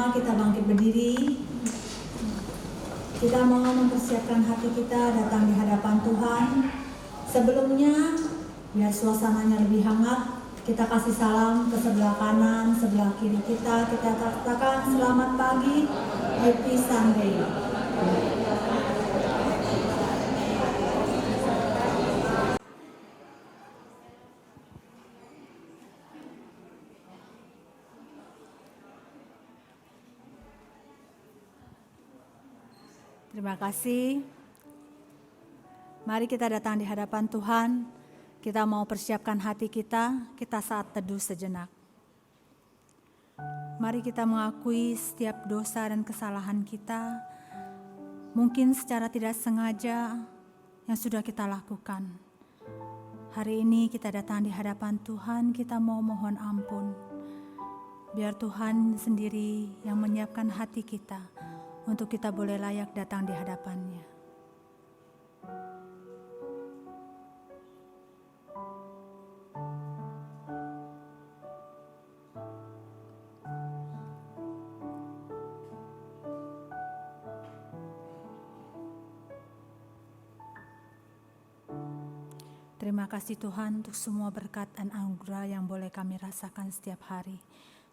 bersama-sama kita bangkit berdiri. Kita mau mempersiapkan hati kita datang di hadapan Tuhan. Sebelumnya, biar suasananya lebih hangat, kita kasih salam ke sebelah kanan, sebelah kiri kita. Kita katakan selamat pagi, happy Sunday. Terima kasih. Mari kita datang di hadapan Tuhan. Kita mau persiapkan hati kita saat teduh sejenak. Mari kita mengakui setiap dosa dan kesalahan kita. Mungkin secara tidak sengaja yang sudah kita lakukan. Hari ini kita datang di hadapan Tuhan, kita mau mohon ampun. Biar Tuhan sendiri yang menyiapkan hati kita untuk kita boleh layak datang di hadapan-Nya. Terima kasih Tuhan untuk semua berkat dan anugerah yang boleh kami rasakan setiap hari.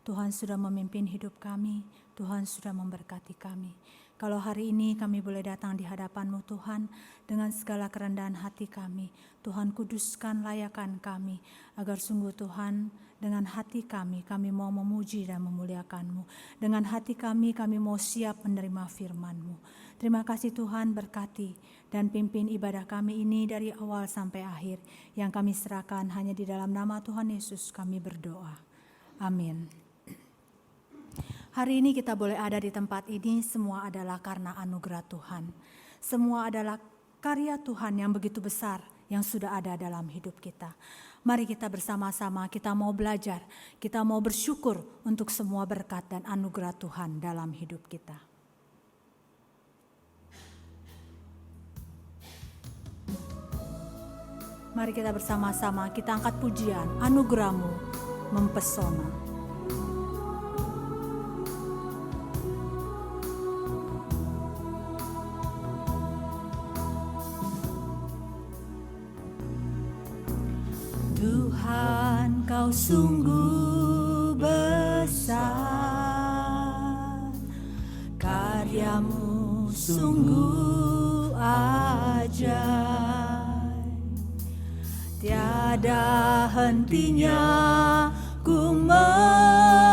Tuhan sudah memimpin hidup kami, Tuhan sudah memberkati kami. Kalau hari ini kami boleh datang di hadapan-Mu Tuhan, dengan segala kerendahan hati kami, Tuhan kuduskan layakan kami, agar sungguh Tuhan dengan hati kami mau memuji dan memuliakan-Mu. Dengan hati kami mau siap menerima firman-Mu. Terima kasih Tuhan, berkati dan pimpin ibadah kami ini dari awal sampai akhir. Yang kami serahkan hanya di dalam nama Tuhan Yesus kami berdoa. Amin. Hari ini kita boleh ada di tempat ini, semua adalah karena anugerah Tuhan. Semua adalah karya Tuhan yang begitu besar yang sudah ada dalam hidup kita. Mari kita bersama-sama, kita mau belajar, kita mau bersyukur untuk semua berkat dan anugerah Tuhan dalam hidup kita. Mari kita bersama-sama, kita angkat pujian, anugerah-Mu mempesona. Tuhan, Kau sungguh besar, karya-Mu sungguh ajaib. Tiada hentinya ku mengagumi,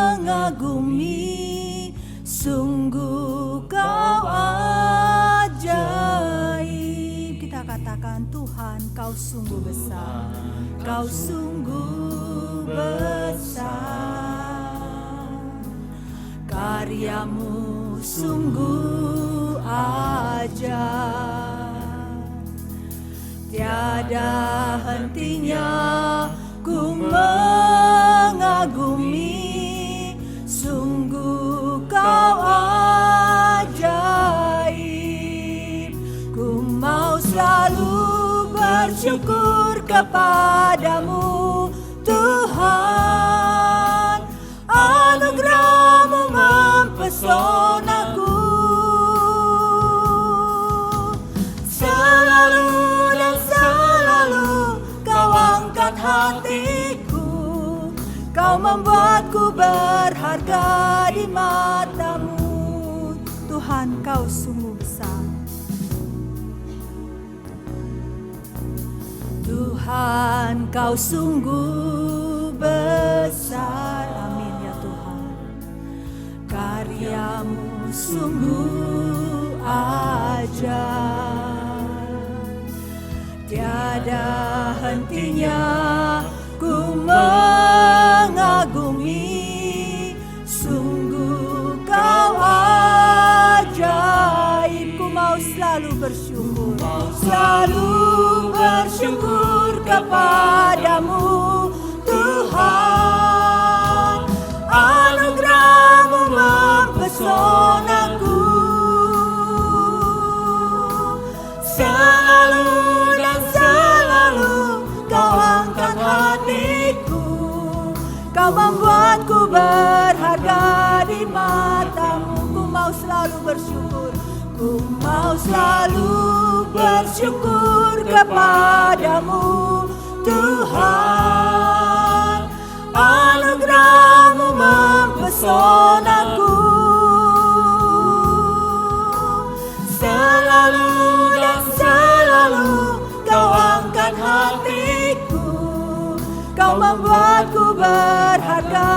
sungguh Kau ajaib. Kita katakan Tuhan, Kau sungguh besar, Kau sungguh besar, karya-Mu sungguh ajaib. Tiada hentinya ku mengagumi, sungguh Kau ajaib. Ku mau selalu bersyukur kepadamu Tuhan, anugerah-Mu mempesonaku. Selalu dan selalu Kau angkat hatiku, Kau membuatku berharga di mata-Mu. Tuhan, Kau sungguh besar. Tuhan, Kau sungguh besar, amin ya Tuhan. Karya-Mu sungguh ajaib. Tiada hentinya ku mengagumi, sungguh Kau ajaib. Ku mau selalu bersyukur, selalu bersyukur kepadamu Tuhan, anugerah-Mu mempesonaku. Selalu dan selalu Kau angkat hatiku, Kau membuatku berharga di mata selalu bersyukur. Ku mau selalu bersyukur kepadamu Tuhan. Anugerah-Mu mempesonaku. Selalu dan selalu Kau angkat hatiku. Kau membuatku berharga.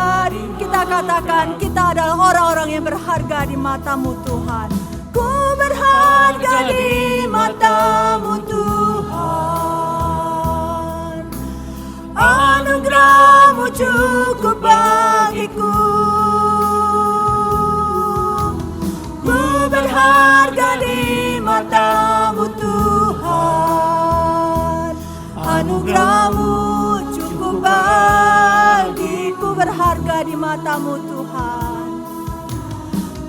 Kita katakan kita adalah orang-orang yang berharga di mata-Mu Tuhan. Ku berharga di mata-Mu Tuhan. Anugerah-Mu cukup bagiku. Ku berharga di mata-Mu Tuhan. Anugerah-Mu cukup bagiku. Berharga di mata-Mu Tuhan.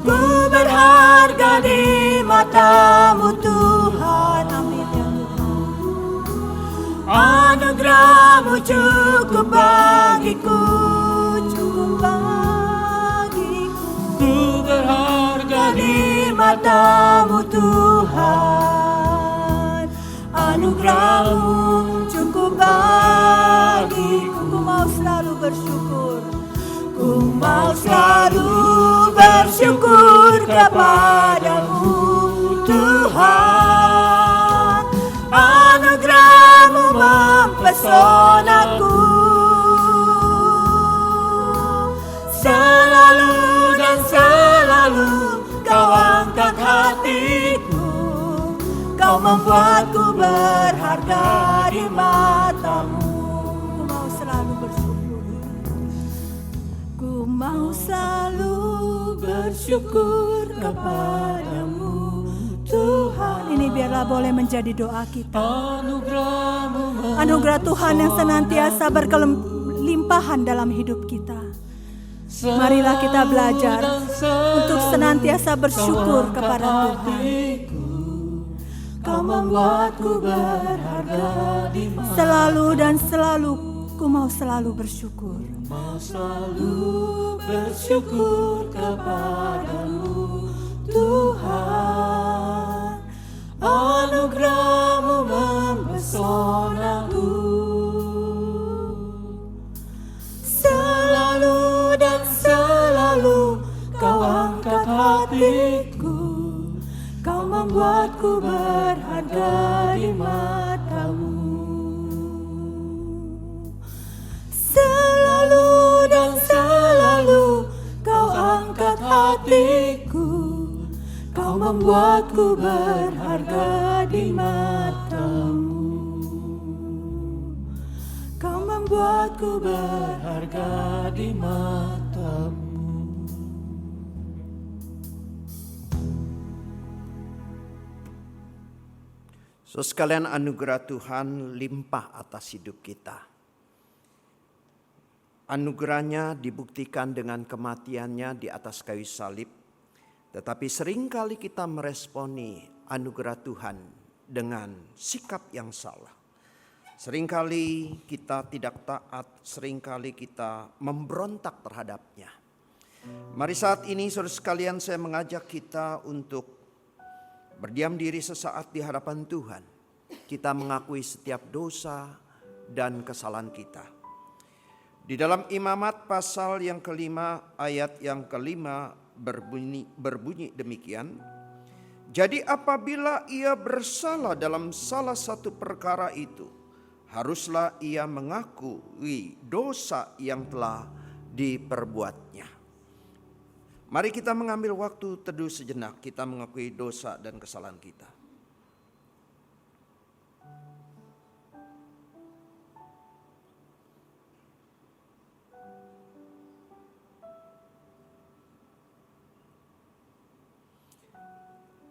Ku berharga di mata-Mu Tuhan. Amin ya Tuhan. Anugerah-Mu cukup bagiku. Cukup bagiku. Ku berharga di mata-Mu Tuhan. Anugerah-Mu cukup bagiku. Ku mau selalu bersyukur. Ku mau selalu bersyukur kepadamu Tuhan. Anugerah-Mu mempesonaku. Selalu dan selalu Kau angkat hatiku. Kau membuatku berharga di mata-Mu. Ku mau selalu bersyukur. Ku mau selalu bersyukur kepadamu Tuhan. Ini biarlah boleh menjadi doa kita. Anugerah Tuhan yang senantiasa berkelimpahan dalam hidup kita. Marilah kita belajar untuk senantiasa bersyukur kepada Tuhan. Kau membuatku berharga di mata. Selalu dan selalu ku mau selalu bersyukur. Mau selalu bersyukur kepadamu Tuhan. Anugerah-Mu mempesonaku. Selalu dan selalu Kau angkat hatiku. Kau membuatku berharga di mata-Mu. Selalu dan selalu Kau angkat hatiku. Kau membuatku berharga di mata-Mu. Kau membuatku berharga di mata-Mu. So sekalian, anugerah Tuhan limpah atas hidup kita. Anugerahnya dibuktikan dengan kematiannya di atas kayu salib. Tetapi seringkali kita meresponi anugerah Tuhan dengan sikap yang salah. Seringkali kita tidak taat, seringkali kita memberontak terhadapnya. Mari saat ini saudara sekalian, saya mengajak kita untuk berdiam diri sesaat di hadapan Tuhan. Kita mengakui setiap dosa dan kesalahan kita. Di dalam Imamat pasal yang kelima ayat yang kelima berbunyi demikian. Jadi apabila ia bersalah dalam salah satu perkara itu, haruslah ia mengakui dosa yang telah diperbuatnya. Mari kita mengambil waktu teduh sejenak, kita mengakui dosa dan kesalahan kita.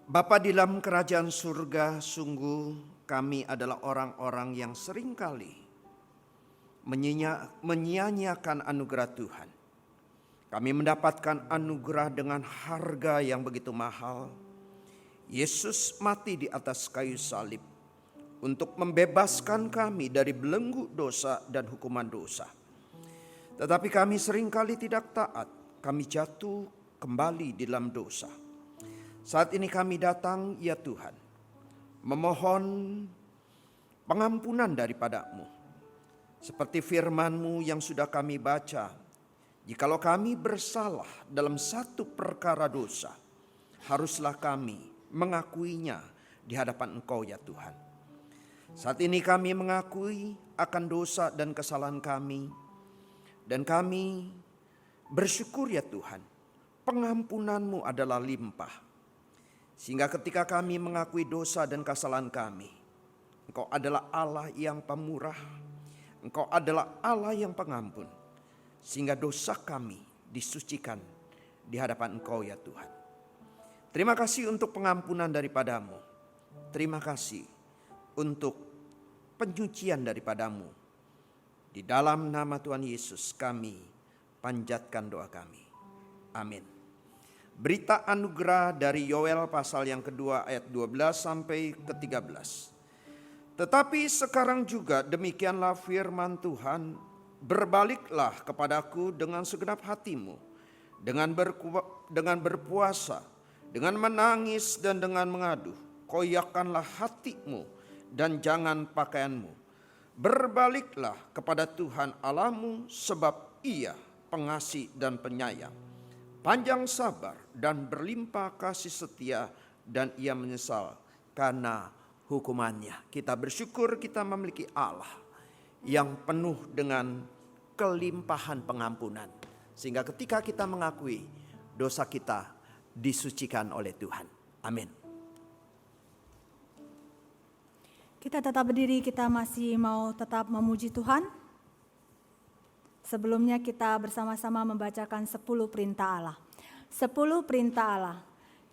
Bapa di dalam kerajaan surga, sungguh kami adalah orang-orang yang seringkali menyia-nyiakan anugerah Tuhan. Kami mendapatkan anugerah dengan harga yang begitu mahal. Yesus mati di atas kayu salib untuk membebaskan kami dari belenggu dosa dan hukuman dosa. Tetapi kami seringkali tidak taat, kami jatuh kembali di dalam dosa. Saat ini kami datang, ya Tuhan, memohon pengampunan daripada-Mu. Seperti firman-Mu yang sudah kami baca, jikalau kami bersalah dalam satu perkara dosa, haruslah kami mengakuinya di hadapan Engkau, ya Tuhan. Saat ini kami mengakui akan dosa dan kesalahan kami, dan kami bersyukur, ya Tuhan, pengampunan-Mu adalah limpah. Sehingga ketika kami mengakui dosa dan kesalahan kami, Engkau adalah Allah yang pemurah, Engkau adalah Allah yang pengampun. Sehingga dosa kami disucikan di hadapan Engkau, ya Tuhan. Terima kasih untuk pengampunan daripada-Mu. Terima kasih untuk penyucian daripada-Mu. Di dalam nama Tuhan Yesus kami panjatkan doa kami. Amin. Berita anugerah dari Yoel pasal yang kedua ayat 12 sampai ke 13. Tetapi sekarang juga demikianlah firman Tuhan, berbaliklah kepadaku dengan segenap hatimu, dengan berpuasa, dengan menangis dan dengan mengadu. Koyakkanlah hatimu dan jangan pakaianmu. Berbaliklah kepada Tuhan Allahmu, sebab Ia pengasih dan penyayang, panjang sabar dan berlimpah kasih setia, dan Ia menyesal karena hukumannya. Kita bersyukur kita memiliki Allah yang penuh dengan kelimpahan pengampunan. Sehingga ketika kita mengakui dosa kita disucikan oleh Tuhan. Amin. Kita tetap berdiri, kita masih mau tetap memuji Tuhan. Sebelumnya kita bersama-sama membacakan 10 perintah Allah. 10 perintah Allah.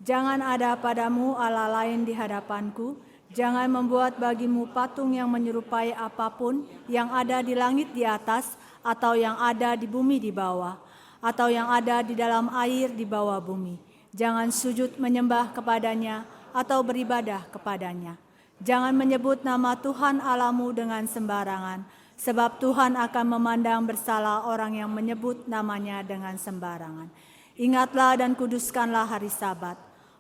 Jangan ada padamu Allah lain di hadapanku. Jangan membuat bagimu patung yang menyerupai apapun yang ada di langit di atas, atau yang ada di bumi di bawah, atau yang ada di dalam air di bawah bumi. Jangan sujud menyembah kepadanya atau beribadah kepadanya. Jangan menyebut nama Tuhan Allahmu dengan sembarangan, sebab Tuhan akan memandang bersalah orang yang menyebut namanya dengan sembarangan. Ingatlah dan kuduskanlah hari Sabat.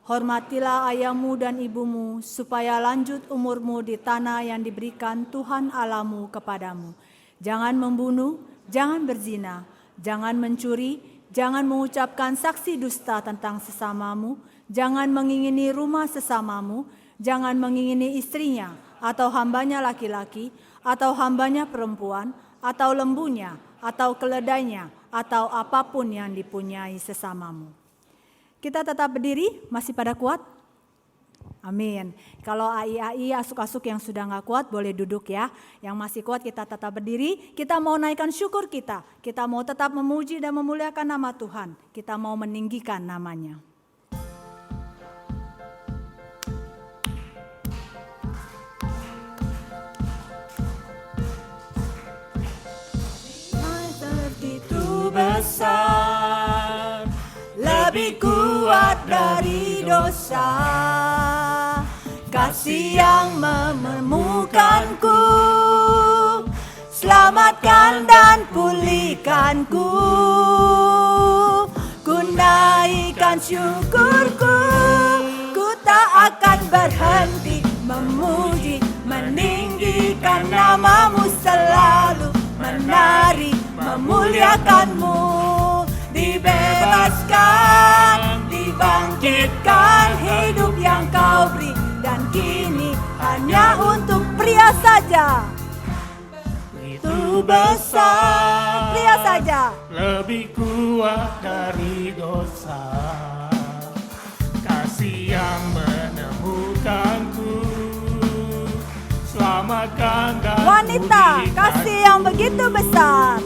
Hormatilah ayahmu dan ibumu, supaya lanjut umurmu di tanah yang diberikan Tuhan Allahmu kepadamu. Jangan membunuh, jangan berzina, jangan mencuri, jangan mengucapkan saksi dusta tentang sesamamu, jangan mengingini rumah sesamamu, jangan mengingini istrinya, atau hambanya laki-laki, atau hambanya perempuan, atau lembunya, atau keledainya, atau apapun yang dipunyai sesamamu. Kita tetap berdiri, masih pada kuat? Amin. Kalau ai asuk-asuk yang sudah gak kuat boleh duduk ya. Yang masih kuat kita tetap berdiri, kita mau naikkan syukur kita. Kita mau tetap memuji dan memuliakan nama Tuhan. Kita mau meninggikan namanya. Besar, lebih kuat dari dosa, kasih yang menemukanku, selamatkan dan pulihkanku. Ku naikkan syukurku, ku tak akan berhenti memuji, meninggikan namamu selalu, menari memuliakanmu, dibebaskan, dibangkitkan hidup yang kau beri, dan kini hanya untuk pria saja. Itu besar, pria saja, lebih kuat dari dosa, kasih yang menemukanku, selamatkan dan wanita, pulihkan. kasih yang begitu besar,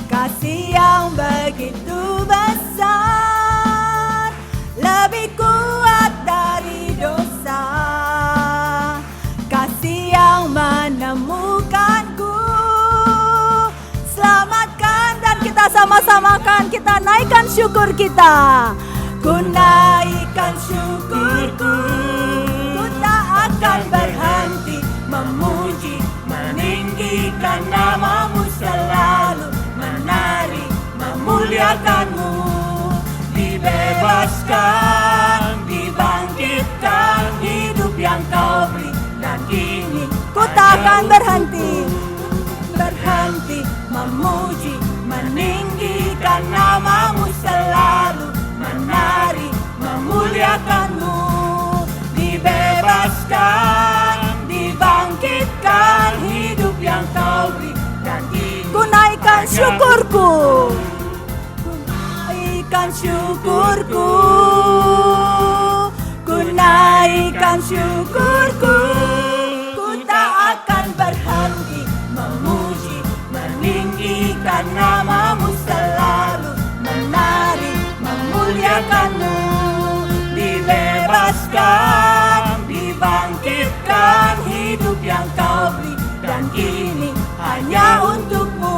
kasih yang begitu besar, lebih kuat dari dosa, kasih yang menemukanku, selamatkan. Dan kita sama-samakan, kita naikkan syukur kita. Ku naikkan syukurku, ku tak akan berhenti memuji, meninggikan namamu selalu, menari memuliakanmu, dibebaskan, dibangkitkan berhenti memuji, meninggikan namamu, selalu menari, memuliakanmu. Dibebaskan, dibangkitkan, hidup yang kau beri, dan ku naikkan syukurku, naikkan syukurku, ku naikkan syukurku. Ku tak akan berhenti memuji, meninggikan namamu, selalu menari, memuliakanmu. Dibebaskan, dibangkitkan, hidup yang kau beri, dan kini hanya untukmu.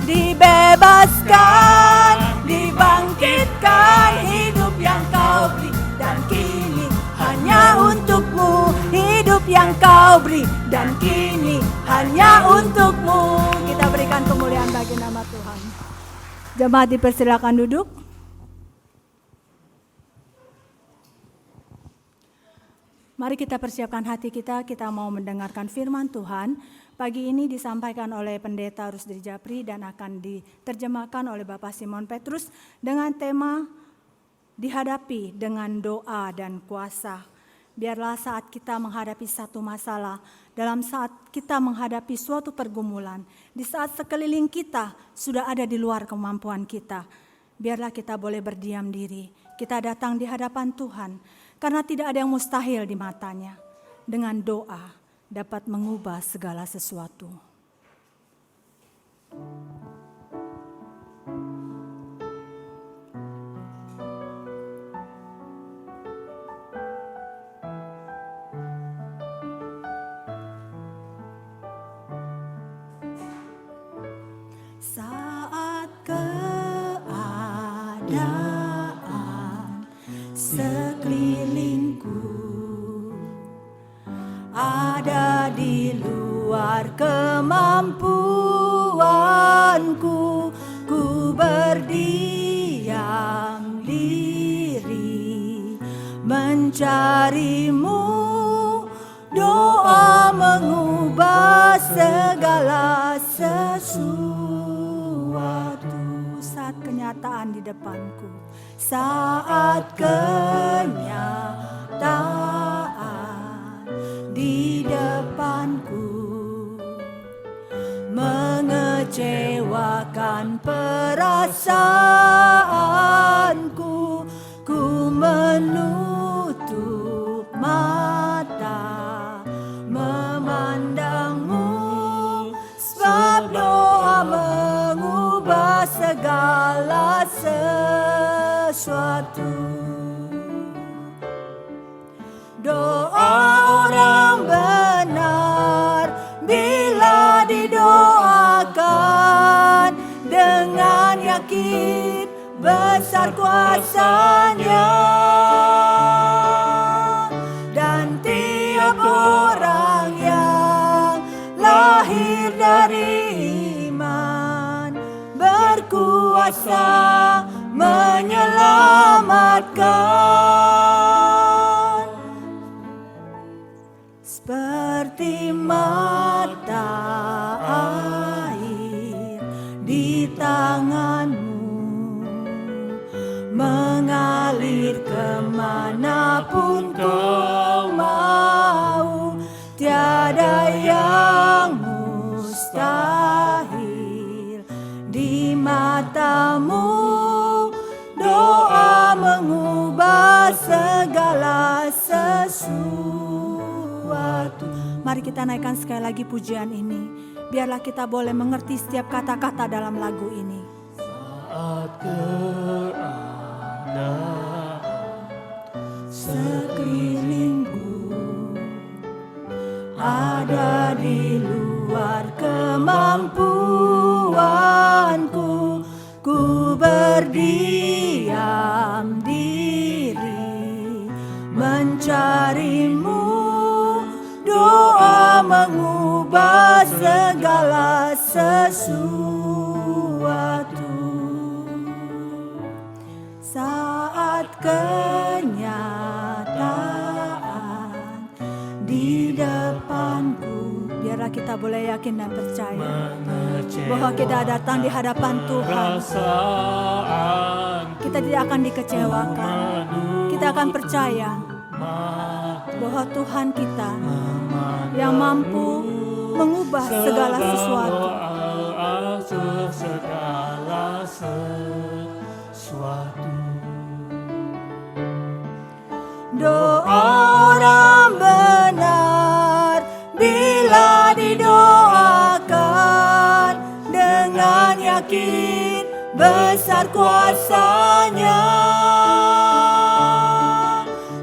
Dibebaskan, dibangkitkan, hidup yang kau beri, dan kini hanya untukmu. Hidup yang kau beri, dan kini hanya untukmu. Kita berikan kemuliaan bagi nama Tuhan. Jemaat dipersilakan duduk. Mari kita persiapkan hati kita mau mendengarkan firman Tuhan. Pagi ini disampaikan oleh Pendeta Rusdi Japri dan akan diterjemahkan oleh Bapak Simon Petrus dengan tema dihadapi dengan doa dan kuasa. Biarlah saat kita menghadapi satu masalah, dalam saat kita menghadapi suatu pergumulan, di saat sekeliling kita sudah ada di luar kemampuan kita, biarlah kita boleh berdiam diri. Kita datang di hadapan Tuhan. Karena tidak ada yang mustahil di matanya. Dengan doa dapat mengubah segala sesuatu. Saat keadaan sekelilingku ada di luar kemampuanku, ku berdiam diri mencarimu. Doa mengubah segala sesuatu. Saat kenyataan di depanku, saat kenyataan di depanku mengecewakan perasaanku, ku menutup mata memandangmu, sebab doa mengubah segala sesuatu. Doa orang benar bila didoakan dengan yakin besar kuasanya, dan tiap orang yang lahir dari iman berkuasa menyelamatkan. Seperti mata air di tanganmu, mengalir kemanapun kau mau. Tiada yang mustahil di matamu. Doa mengubah segala sesuatu. Mari kita naikkan sekali lagi pujian ini. Biarlah kita boleh mengerti setiap kata-kata dalam lagu ini. Saat keadaan sekelilingku ada di luar kemampuanku, ku berdiam diri mencarimu. Doa mengubah segala sesuatu. Saat kenyataan di depanku, biarlah kita boleh yakin dan percaya mengecewakan bahwa kita datang di hadapan Tuhan. perasaan Kita tidak akan dikecewakan. Kita akan percaya bahwa Tuhan kita yang mampu mengubah segala sesuatu. segala sesuatu. Doa orang benar bila didoakan dengan yakin besar kuasa-Nya.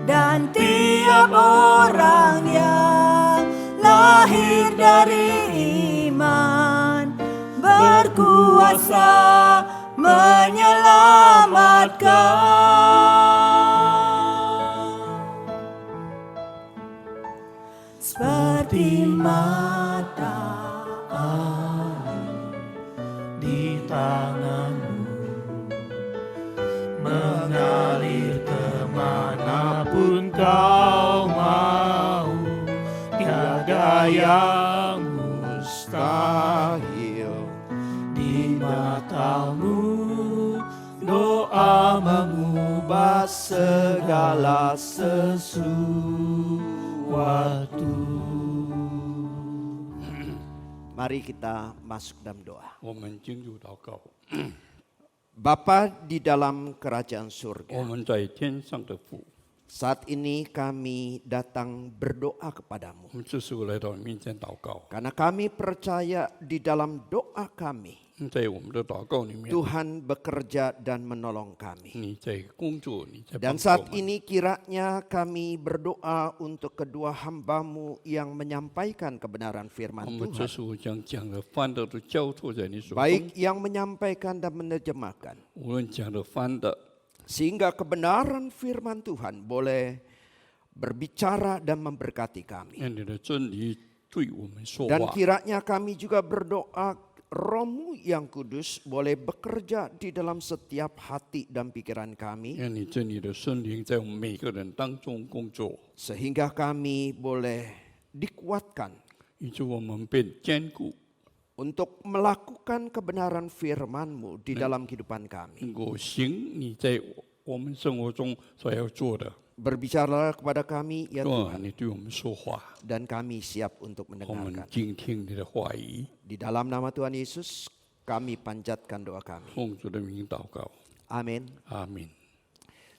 Dan tiap orang yang lahir dari iman berkuasa menyelamatkan. Seperti mata Di tanganmu mengalir kemanapun kau mau, tiada yang mustahil di matamu. Doa mengubah segala sesuatu. Mari kita masuk dalam doa. 我们进入祷告， Bapa di dalam kerajaan 我 surga, 们在天上的父， saat ini kami datang berdoa kepadamu. 我们这时候来到你面前祷告， Karena kami percaya di dalam doa kami, 在我们的祷告里面， Tuhan bekerja dan menolong kami. 你在工作，你在帮 Dan 助我 saat 们。 ini kiranya kami berdoa untuk kedua hamba-Mu yang menyampaikan kebenaran 我 firman 们这 Tuhan. 时候将讲的、翻的都交托在你手中， Baik yang menyampaikan dan menerjemahkan. 无论讲的、翻的， Sehingga kebenaran firman Tuhan boleh berbicara dan memberkati kami. 让你的真理对我们说 Dan 话。 kiranya kami juga berdoa Roh-Mu yang kudus boleh bekerja di dalam setiap hati dan pikiran kami. 让你真理的圣灵在我们每个人当中工作， Sehingga kami boleh dikuatkan 以致我们变坚固， untuk melakukan kebenaran firman-Mu di dalam kehidupan kami. 能够行你在我们生活中所要做的。 Berbicara kepada kami ya 主啊， Tuhan, 你对我们说话， dan kami siap untuk 我们 mendengarkan. 静听你的话语， Di dalam nama Tuhan Yesus kami panjatkan doa kami. 奉主的名祷告， Amin. 阿门。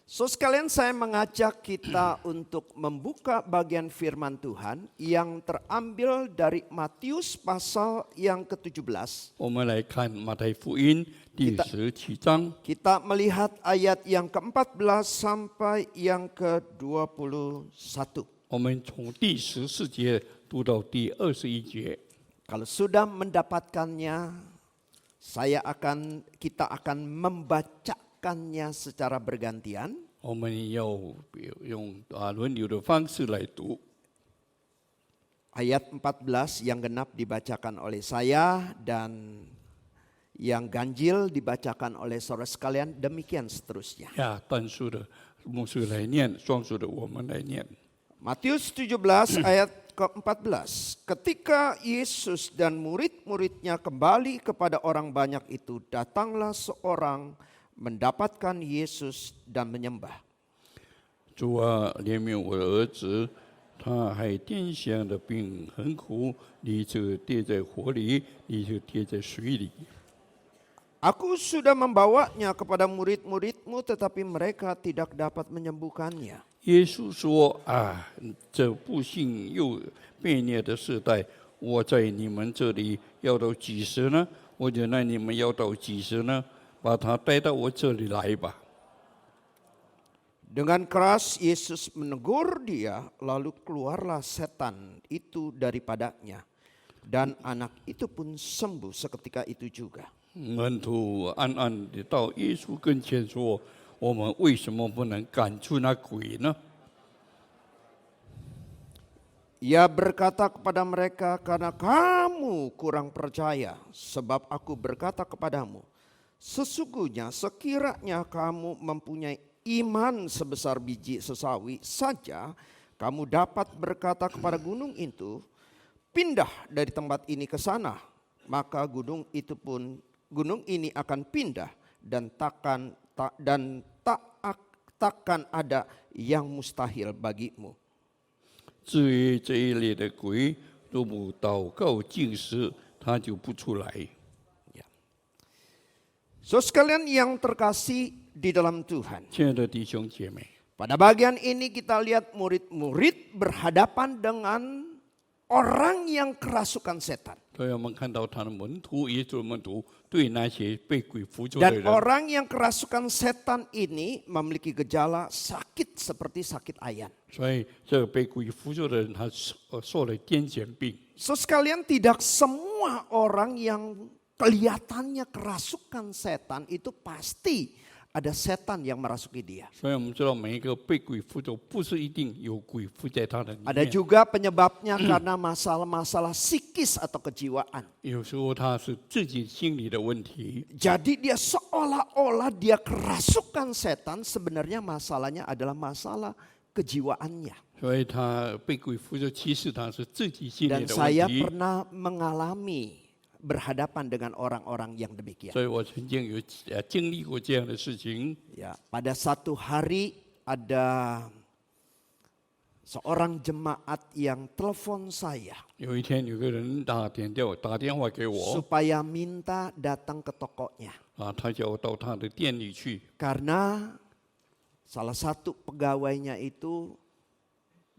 So sekalian saya mengajak kita untuk membuka bagian firman Tuhan yang terambil dari Matius pasal yang ke-17. 我们来看马太福音第17章， Kita melihat ayat yang ke-14 sampai yang ke-21. 我们从第14节读到第21节。 Kalau sudah mendapatkannya, kita akan membacakannya secara bergantian. 我们要用轮流的方式来读。 Ayat 14 yang genap dibacakan oleh saya dan yang ganjil dibacakan oleh saudara sekalian, demikian seterusnya. 呀，单数的牧师来念，双数的我们来念。 Matius 17 ayat ke-14. Ketika Yesus dan murid-muridnya kembali kepada orang banyak itu, datanglah seorang mendapatkan Yesus dan menyembah. 主啊，怜悯我的儿子，他还癫痫的病很苦，你就跌在火里，你就跌在水里。 Aku sudah membawanya kepada murid-muridmu, tetapi mereka tidak dapat menyembuhkannya. 耶稣说：“啊，这不幸又悖逆的时代，我在你们这里要到几时呢？我就让你们要到几时呢？把他带到我这里来吧。” Dengan keras Yesus menegur dia, lalu keluarlah setan itu daripadanya. Dan anak itu pun sembuh seketika itu juga. 门徒暗暗地到耶稣跟前说：“我们为什么不能赶出那鬼呢？” Ia berkata kepada mereka, karena kamu kurang percaya, sebab aku berkata kepadamu, sesungguhnya sekiranya kamu mempunyai iman sebesar biji sesawi saja, kamu dapat berkata kepada gunung itu, pindah dari tempat ini ke sana, maka gunung ini akan pindah dan takkan ada yang mustahil bagimu. 至于这一类的鬼，若不祷告禁食，他就不出来。 So sekalian yang terkasih di dalam Tuhan. 亲爱的弟兄姐妹， Pada bagian ini kita lihat murid-murid berhadapan dengan orang yang kerasukan setan. 所以我们看到他的门徒，耶稣的门徒对那些被鬼附着的 Dan 人， orang yang kerasukan setan ini memiliki gejala sakit seperti sakit ayan. 所以这个被鬼附着的人，他受了癫痫病。 So sekalian tidak semua orang yang kelihatannya kerasukan setan itu pasti ada setan yang merasuki dia. 所以我们知道，每一个被鬼附着，不是一定有鬼附在他的里 Ada 面。 juga penyebabnya karena masalah-masalah psikis atau kejiwaan. 有时候他是自己心理的问题， Jadi dia seolah-olah dia kerasukan setan, sebenarnya masalahnya adalah masalah kejiwaannya. 所以他被鬼附着，其实他是自己心理 Dan 的 saya 问题。 pernah mengalami berhadapan dengan orang-orang yang demikian. 所以我曾经有经历过这样的事情。 Ya, pada satu hari ada seorang jemaat yang telepon saya 有一天，有个人打电话给我， supaya minta datang ke tokonya 他叫我到他的店里去， karena salah satu pegawainya itu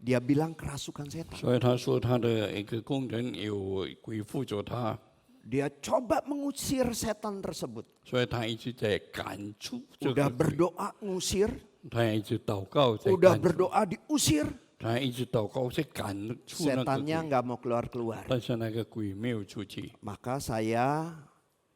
dia bilang kerasukan setan. 所以他说他的一个工人有鬼附着他， Dia coba mengusir setan tersebut. 所以他一直在赶出这 Udah 个鬼， berdoa ngusir, 他一直祷告在 udah 赶出， berdoa diusir, 他一直祷告在赶出那个 setannya 鬼， nggak mau keluar-keluar. 但是那个鬼没有出去， Maka saya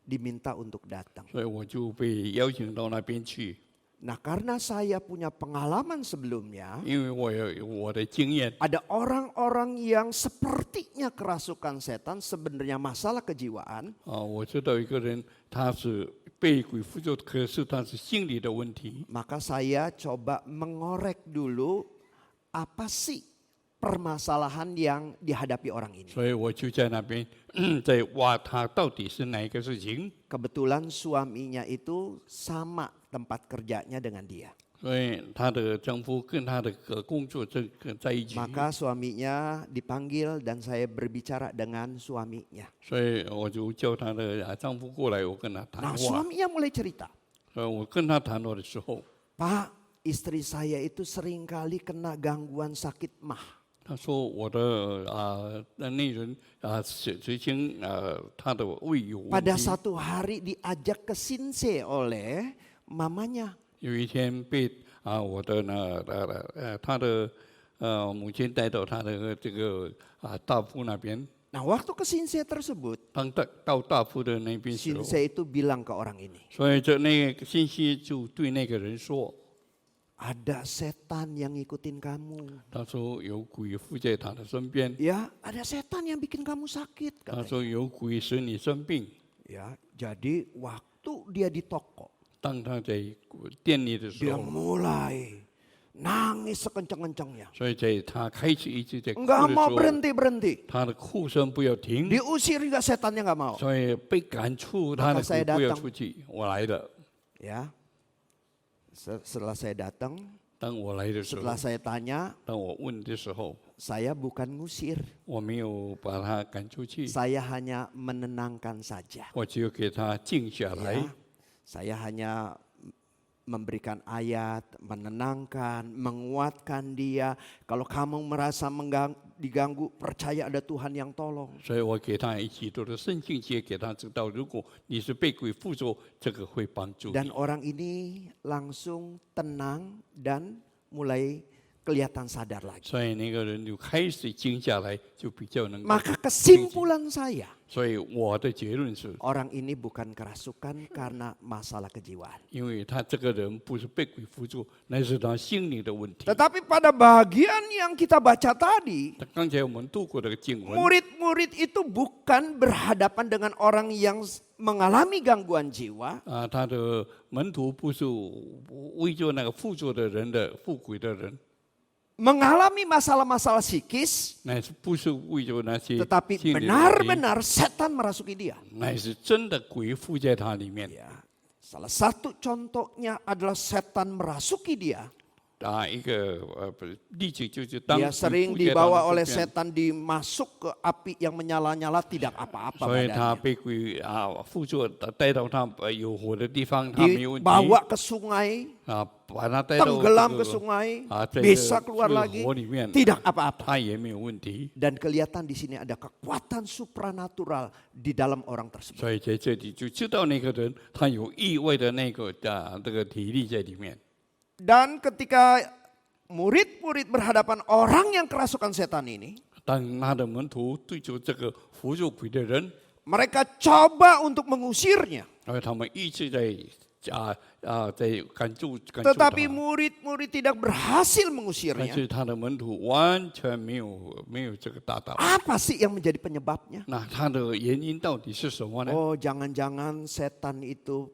diminta untuk datang. 所以我就被邀请到那边去， Nah, karena saya punya pengalaman sebelumnya, 因为我有我的经验， ada orang-orang yang sepertinya kerasukan setan, sebenarnya masalah kejiwaan, 我知道一个人他是被鬼附着，可是他是心理的问题， maka saya coba mengorek dulu apa sih permasalahan yang dihadapi orang ini. 所以我就在那边在挖他到底是哪一个事情。 Kebetulan suaminya itu sama tempat kerjanya dengan dia. 所以她的丈夫跟她的工作在一起， Maka suaminya dipanggil dan saya berbicara dengan suaminya. 所以我就叫她的丈夫过来，我跟他谈 Nah, 话。 suaminya mulai cerita, 所以我跟他谈话的时候， Pak, istri saya itu seringkali kena gangguan sakit mah. 他说我的那人最近他的胃有问 Pada 题， satu hari diajak ke Sinse oleh mamanya. 有一天被我的他的母亲带到他的这个大夫那边。 Nah, waktu ke Sinse tersebut, 当到大夫的那边时候， Sinse itu bilang ke orang ini, 所以那个信息就对那个人说， ada setan yang ngikutin kamu. 他说有鬼附在他的身边， Ya, ada setan yang bikin kamu sakit. 他 Katanya. 说有鬼使你生病。 Ya, jadi waktu dia di toko, 当他在店里的时 dia 候， mulai nangis sekencang-kencangnya. 所以在他开始一直在哭 Enggak 的 mau 时候， berhenti-berhenti. 他的哭声不要停， Diusir juga setannya nggak mau. 所以被赶出他的 Maka saya 鬼不要 datang 出去。我来了， Ya, setelah saya datang, 当我来的时候 setelah，saya tanya, 当我问的时候， saya bukan ngusir, 我没有把他赶出去， saya hanya menenangkan saja. 我只有给他静下来 Ya,。saya hanya memberikan ayat, menenangkan, menguatkan dia. Kalau kamu merasa diganggu, percaya ada Tuhan yang tolong. 所以我给他一起读的圣经节，给他知道，如果你是被鬼附着，这个会帮助 Dan 你。 orang ini langsung tenang dan mulai kelihatan sadar lagi. 所以那个人就开始静下来，就比较能够。 Maka kesimpulan saya, 所以我的结论是， orang ini bukan kerasukan karena masalah kejiwaan. 因为他这个人不是被鬼附着，那是他心灵的问题。 Tetapi pada bagian yang kita baca tadi, 刚才我们读过这个经文， murid-murid itu bukan berhadapan dengan orang yang mengalami gangguan jiwa, 他的门徒不是围着那个附着的人的附鬼的人， mengalami masalah-masalah psikis, 乃是不是为着那些 tetapi 心理的问题， benar-benar setan merasuki dia. 乃是真的鬼附在他里面。 Ya, salah satu contohnya adalah setan merasuki dia. 一个例子就是当 Dia 鬼 sering 附在他 dibawa 的 oleh 身边， setan dimasuk ke api yang menyala-nyala tidak apa-apa 所以他 badannya. 被鬼附着带到他有火的地方，他没有问题。 Dibawa ke sungai, 把他带到 tenggelam ke sungai, 这个 bisa keluar 这个 lagi, 火里面， tidak apa-apa. 他也没有问题。 Dan kelihatan di sini ada kekuatan supranatural di dalam orang tersebut. 所以在这里就知道那个人他有意外的那个这个体力在里面。 Dan ketika murid-murid berhadapan orang yang kerasukan setan ini, 当他的门徒对着这个扶着鬼的人， mereka coba untuk mengusirnya. 而他们一直在赶住他， Tetapi murid-murid tidak berhasil 但 mengusirnya. 是他的门徒完全没有这个达到。 Apa sih yang menjadi penyebabnya? 那他的原因到底是什么呢？ Oh, jangan-jangan setan itu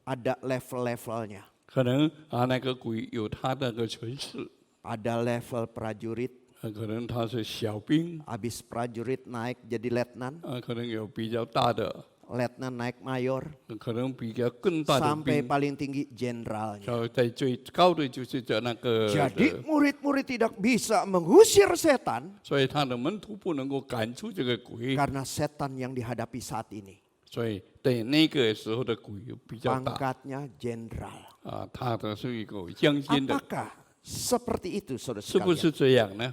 ada level-levelnya. 可能那个鬼有他那个层次， Ada level prajurit, 可能他是小兵， habis prajurit naik jadi letnan, 可能有比较大的， letnan naik mayor, 可能比较更大的 sampai 兵。 paling tinggi jenderalnya. 然后在最高的就是在那个， Jadi murid-murid tidak bisa mengusir setan 所以他的门徒不能够赶出这个鬼， karena setan yang dihadapi saat ini 所以对那个时候的鬼比较大 pangkatnya jenderal. 他的是一个将军的， Apakah seperti itu, saudara 是不 sekalian? 是这样呢？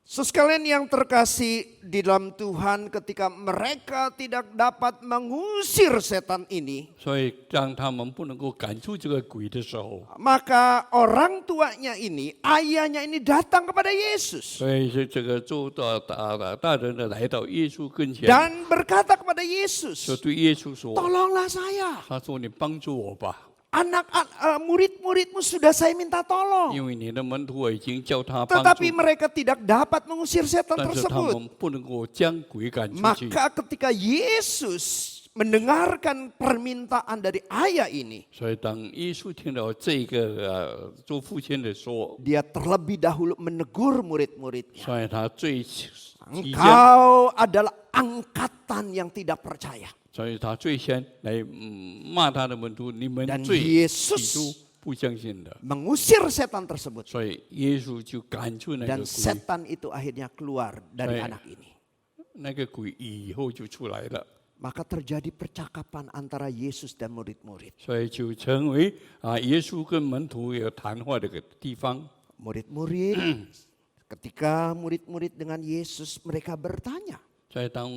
Saudara sekalian yang terkasih di dalam Tuhan, ketika mereka tidak dapat mengusir setan ini, 所以当他们不能够赶出这个鬼的时候， maka orang tuanya ini, ayahnya ini datang kepada Yesus 所以是这个做大人的来到耶稣跟前， dan berkata kepada 就 Yesus, 对耶稣说 tolonglah saya. 他说你帮助我吧， Murid-muridmu sudah saya minta tolong. 因为你的门徒已经叫他帮 Tetapi 助， mereka tidak dapat mengusir setan 但是他 tersebut. 们不能够将鬼赶出去。 Maka ketika Yesus mendengarkan permintaan dari ayah ini, 所以当耶稣听到这个做父亲的说， dia terlebih dahulu menegur murid-muridnya. 所以他最提先， Engkau adalah angkatan yang tidak percaya. 所以他最先来骂他的门徒，你们 Dan 最 Yesus 起初不相信的， mengusir setan tersebut. 所以耶稣就赶出那个 Dan 鬼， setan itu akhirnya keluar dari Baik. anak ini. 那个鬼以后就出来了， Maka terjadi percakapan antara Yesus dan murid-murid. 所以就成为耶稣跟门徒有谈话的地方。 Murid-murid, ketika murid-murid dengan Yesus, mereka bertanya, 所以当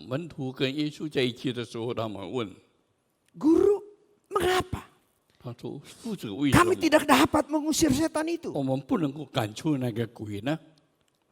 门徒跟耶稣在一起的时候，他们问 Guru, mengapa 他说：“父子为什 kami 么 tidak dapat mengusir setan itu? 我们不能够赶出那个鬼呢？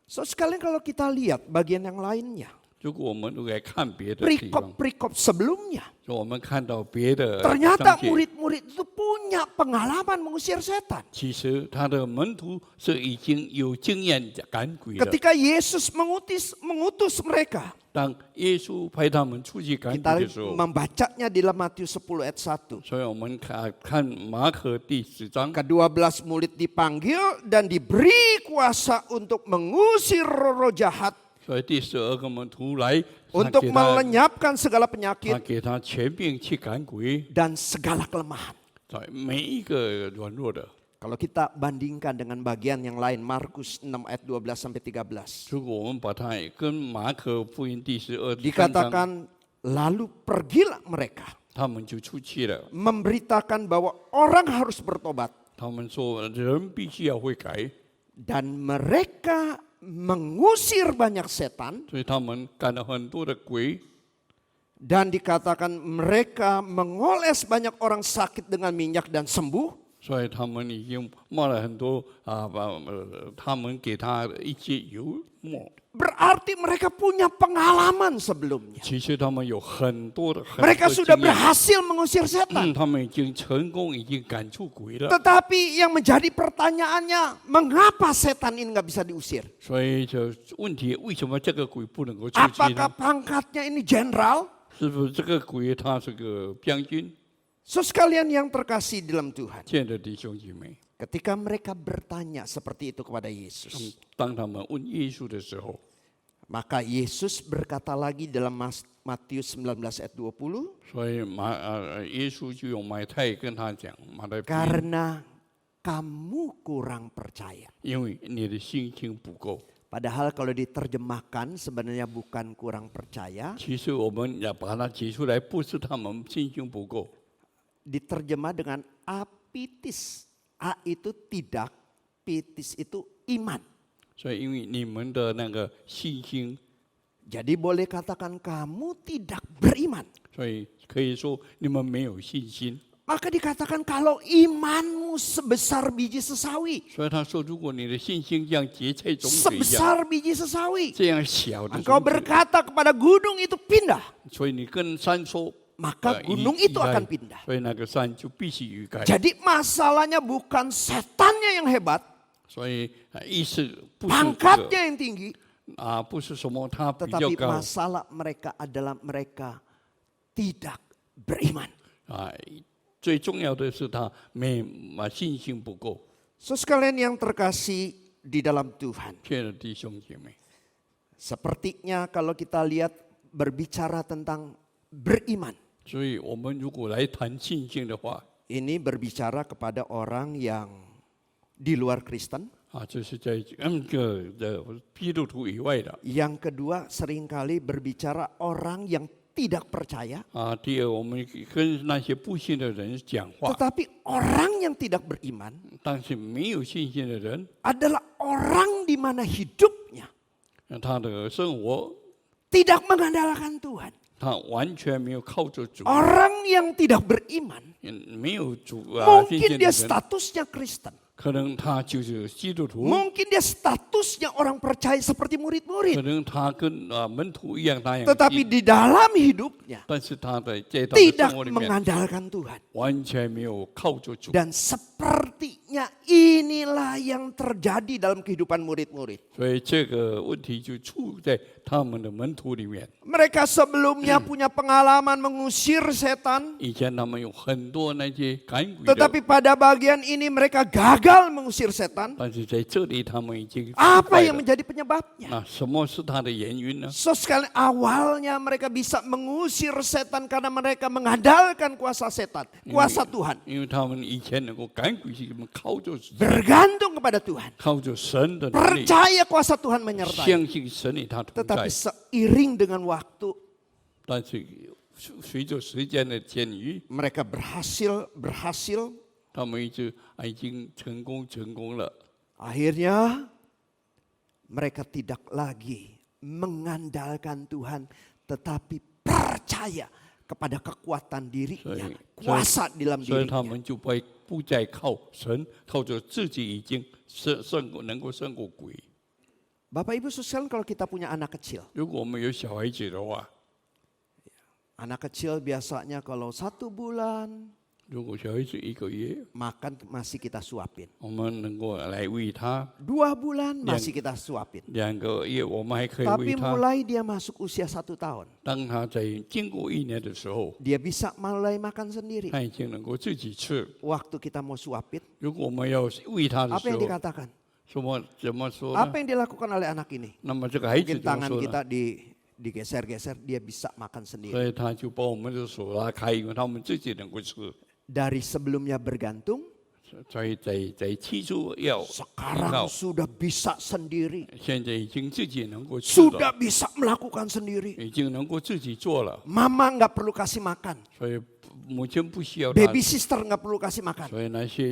So, sekalian kalau kita lihat bagian yang lainnya, 如果我们都来看别的地方， perikop-perikop sebelumnya, 就我们看到别的 ternyata 章节， murid-murid itu punya pengalaman mengusir setan. 其实他的门徒是已经有经验赶鬼的。 Ketika Yesus mengutus mereka, 当耶稣派他们出去赶 kita 鬼的时候， membacanya di dalam Matius 10 ayat 1. 所以我们看马可第10章， Ke-12 murid dipanggil dan diberi kuasa untuk mengusir roh jahat, 所以第12个门徒来， untuk 他 melenyapkan segala penyakit 给他全病去赶鬼， dan segala kelemahan. 在每一个软弱的。 Kalau kita bandingkan dengan bagian yang lain, Markus 6 ayat 12 sampai 13. 如果我们把它跟马可福音第12章， Dikatakan, lalu pergilah mereka 他们就出去了。 memberitakan bahwa orang harus bertobat. 他们说人必须要悔改， Dan mereka mengusir banyak setan. 所以他们赶了很多的鬼。 Dan dikatakan mereka mengoles banyak orang sakit dengan minyak dan sembuh. 所以他们已经冒了很多他们给他一些油墨。 Berarti mereka punya pengalaman sebelumnya. 其实他们有很多的 Mereka 经 sudah 验， berhasil mengusir setan. 他们已经成功，已经赶出鬼了。 Tetapi yang menjadi pertanyaannya, mengapa setan ini nggak bisa diusir? 所以就问题，为什么这个鬼不能够出去 Apakah 呢？ pangkatnya ini jenderal? 是不是这个鬼他是个将军？ So sekalian yang terkasih dalam Tuhan. 亲爱的弟兄姐妹， Ketika mereka bertanya seperti itu kepada Yesus, 当他们问耶稣的时候， maka Yesus berkata lagi dalam Matius 19 ayat 20, 所以耶稣就用马太跟他讲，马太福音， karena kamu kurang percaya. 因为你的信心不够。 Padahal kalau diterjemahkan sebenarnya bukan kurang percaya, 其实我们要把它解出来，不是他们信心不够， diterjemah dengan apitis. A itu tidak, pitis itu iman. 所以因为你们的那个信心， Jadi boleh katakan kamu tidak beriman. 所以可以说你们没有信心。 Maka dikatakan kalau imanmu sebesar biji sesawi. 所以他说，如果你的信心像芥菜种子一样， Sebesar biji sesawi. 这样小的 Engkau 种子， berkata kepada gunung itu pindah. 所以你跟山说， Maka 移 gunung 移 itu 开 akan pindah. 所以那个山就必须移开。 Jadi masalahnya bukan setannya yang hebat, 所以意思不是这个 pangkatnya yang tinggi, 不是什么他比较 tetapi 高 masalah mereka adalah mereka tidak beriman. 最重要的是他信心不够。 So sekalian yang terkasih di dalam Tuhan, 亲爱的弟兄姐妹， sepertinya kalau kita lihat berbicara tentang beriman, 所以我们如果来谈信心的话， ini berbicara kepada orang yang di luar Kristen. 这是在基督徒以外的。 Yang kedua seringkali berbicara orang yang tidak percaya. 第二，我们跟那些不信的人讲话， Tetapi orang yang tidak beriman 但是没有信心的人， adalah orang di mana hidupnya 他的生活 tidak mengandalkan Tuhan. 他完全没有靠着主， Orang yang tidak beriman 没有主信 mungkin 心的 dia 人， statusnya Kristen. 可能他就是基督徒， Mungkin dia statusnya orang percaya seperti 可 murid-murid. 能他跟门徒一样那样， Tetapi di dalam hidupnya 但是他在他的 tidak 生活里面 mengandalkan Tuhan. 完全没有靠着主， Dan sepertinya inilah yang terjadi dalam kehidupan murid-murid. 所以这个问题就处在他们的门徒里面。 Mereka sebelumnya punya pengalaman mengusir setan. 以前他们有很多那些赶鬼的， Tetapi pada bagian ini mereka gagal mengusir setan. 但是在这里他们已经失 Apa 败 yang 了。 menjadi penyebabnya? 那什么是他的原因呢？ So sekali awalnya mereka bisa mengusir setan karena mereka mengandalkan kuasa setan, kuasa Tuhan. 因为他们以前能够赶鬼，是他们靠着 Bergantung kepada Tuhan. 靠着神的能力， Percaya kuasa Tuhan menyertai. 相信神与他同 Tetapi 在。 seiring dengan waktu 但是随着时间的迁移， mereka berhasil. 他们已经成功了。 Akhirnya mereka tidak lagi mengandalkan Tuhan, tetapi percaya kepada kekuatan dirinya, kuasa di dalam 所以他 dirinya. 们就不再靠神，靠着自己已经能够胜过鬼。 Bapak Ibu sekalian, kalau kita punya anak kecil, 如果我们有小孩子的话， anak kecil biasanya kalau 1 bulan 如果小孩子1个月， makan masih kita suapin, 我们能够来喂他； 2 bulan masih kita suapin. 2个月，我们还可以 Tapi 喂他。 mulai dia masuk usia 1 tahun, 当他在经过1年的时候， dia bisa mulai makan sendiri. 他已经能够自己吃。 Waktu kita mau suapin, 如果我们要喂他的 apa 时 yang 候， dikatakan? 怎么说 Apa 呢？ yang dilakukan oleh anak ini? 那么这个孩子 Mungkin 怎么 tangan 说 kita 呢？ digeser-geser, dia bisa makan sendiri. 所以他就把我们的手拉开，因为他们自己能够吃。 Dari sebelumnya bergantung, 所以在起初要依 sekarang 靠， sudah bisa sendiri. 现在已经自己能够吃 Sudah 了， bisa melakukan sendiri. 已经能够自己做了， Mama nggak perlu kasih makan. 所以母亲不需要他， Baby sister nggak perlu kasih makan. 所以那些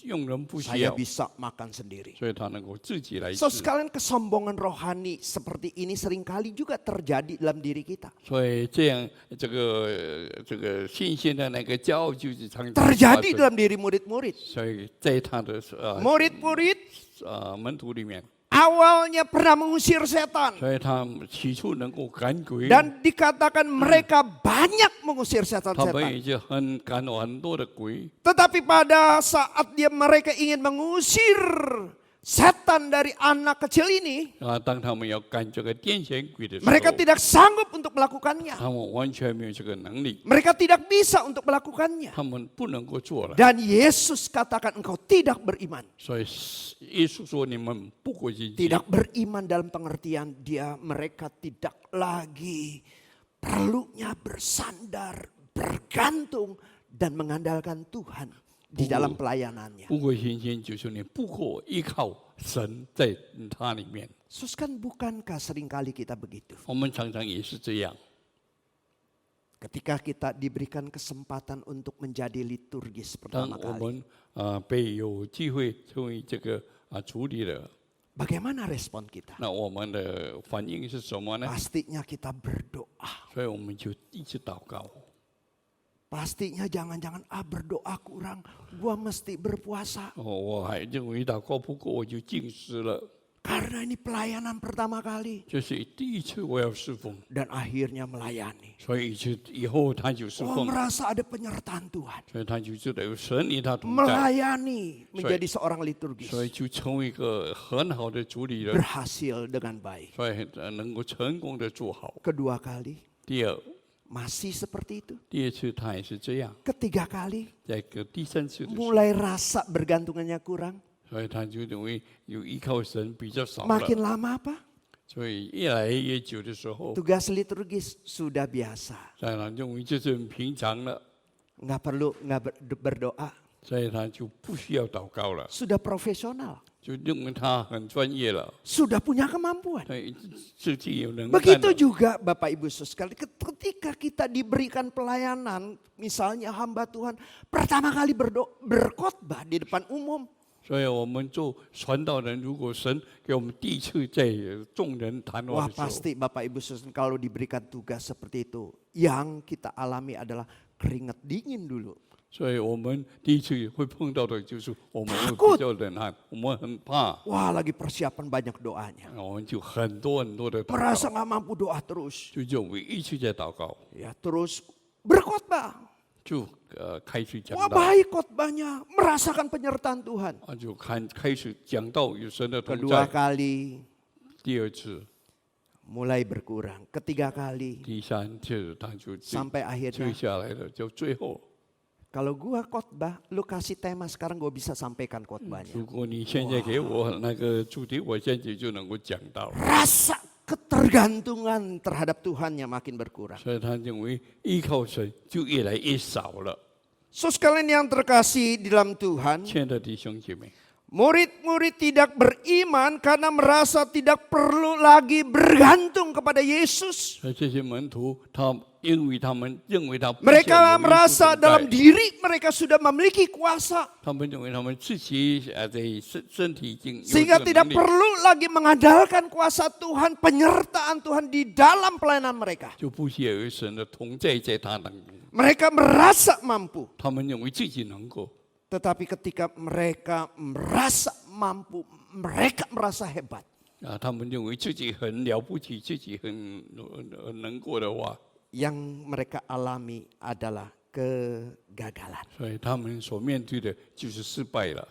佣人不需 Saya 要， bisa makan sendiri. 所以他能够自己来 So 吃。 sekalian kesombongan rohani seperti ini seringkali juga terjadi dalam diri kita. 所以这样这个信心的那个骄傲就是常常发 Terjadi 生。 dalam diri murid-murid. 所以在他的Murid-murid 门徒里面， awalnya pernah mengusir setan. 所以他起初能够赶鬼， Dan dikatakan mereka banyak mengusir 他们 setan-setan. 已经赶了很多的鬼。 Tetapi pada saat mereka ingin mengusir setan dari anak kecil ini, 当他们要赶这个癫痫鬼的时候， mereka tidak sanggup untuk melakukannya. 他们完全没有这个能力， Mereka tidak bisa untuk melakukannya. 他们不能够做了。 Dan Yesus katakan engkau tidak beriman. 所以耶稣说：“你们不归信心。 Tidak beriman dalam pengertian mereka tidak lagi perlunya bersandar, bergantung dan mengandalkan Tuhan di dalam pelayanannya. 不归信心就是你不够依靠神在他里面。 Sus kan bukankah seringkali kita begitu? 我们常常也是这样。 Ketika kita diberikan kesempatan untuk menjadi liturgis 当 pertama 我 kali. 们被有机会成为这个主理了， Bagaimana respon kita? 那我们的反应是什么呢？ Pastinya kita berdoa. 所以我们就一直祷告。 Pastinya jangan-jangan berdoa kurang, gua mesti berpuasa. 我还认为祷告不够，我就禁食了。 Karena ini pelayanan pertama kali. 这是第一次我要侍奉， Dan akhirnya melayani. 所以以后他就侍 Oh 奉， merasa ada penyertaan Tuhan. 所以他就知道有神与他同在， Melayani menjadi seorang liturgis. 所以就成为一个很好的主理人， Berhasil dengan baik. 所以能够成功的做好。 Kedua kali 第二， masih seperti itu. 第二次他也是这样， Ketiga kali 在第三次的时候， mulai rasa bergantungannya kurang. 所以他就认为有依靠神比较少了， Makin lama apa? 所以越来越久的时候， Tugas liturgis sudah biasa. 在他认为这是很平常了， Nggak perlu berdoa. 所以他就不需要祷告了， Sudah profesional. 就认为他很专业了， Sudah punya kemampuan. 所以自己有能干 Begitu 了。 juga Bapak Ibu sekali, ketika kita diberikan pelayanan, misalnya hamba Tuhan pertama kali berkhotbah di depan umum, 所以我们做传道人，如果神给我们第一次在众人谈 wah 话的时候， pasti Bapak Ibu kalau diberikan tugas seperti itu, yang kita alami adalah keringat dingin dulu. 所以我们第一次会碰到的就是我们会 takut 比较冷汗，我们很怕， Wah lagi persiapan banyak doanya. 我们就很多的祷 Merasa 告， nggak mampu doa terus. 就认为一直在祷告， Ya terus berkhotbah. 就开始讲 Wah 道， baik khotbahnya, merasakan penyertaan Tuhan. 就开始讲道有神的同 Kedua 在。 kali 第二次、 mulai berkurang. Ketiga kali 第三次，他就 sampai 退 akhirnya 下来了，就最后。 kalau gua khotbah, lu kasih tema sekarang gua bisa sampaikan khotbahnya. 如果你现在给我那个主题，我现在就能够讲到。 Rasa ketergantungan terhadap Tuhannya makin berkurang. 所以他认为依靠神就越来越少了。 So sekalian yang terkasih di dalam Tuhan, 亲爱的弟兄姐妹， murid-murid tidak beriman karena merasa tidak perlu lagi bergantung kepada Yesus. 所以这些门徒，因为他们认为他不 Mereka 像有耶稣 merasa 同在 dalam diri mereka sudah memiliki kuasa. 他们认为他们自己在身体已经有 Sehingga 这个 tidak 能力， perlu lagi mengandalkan kuasa Tuhan, penyertaan Tuhan di dalam pelayanan mereka. 就不需要有神的同在在他当中。 Mereka merasa mampu. 他们认为自己能够， Tetapi ketika mereka merasa mampu, mereka merasa hebat. 他们认为自己很了不起，自己很能过的话， Yang mereka alami adalah kegagalan. 所以他们所面对的就是失败了。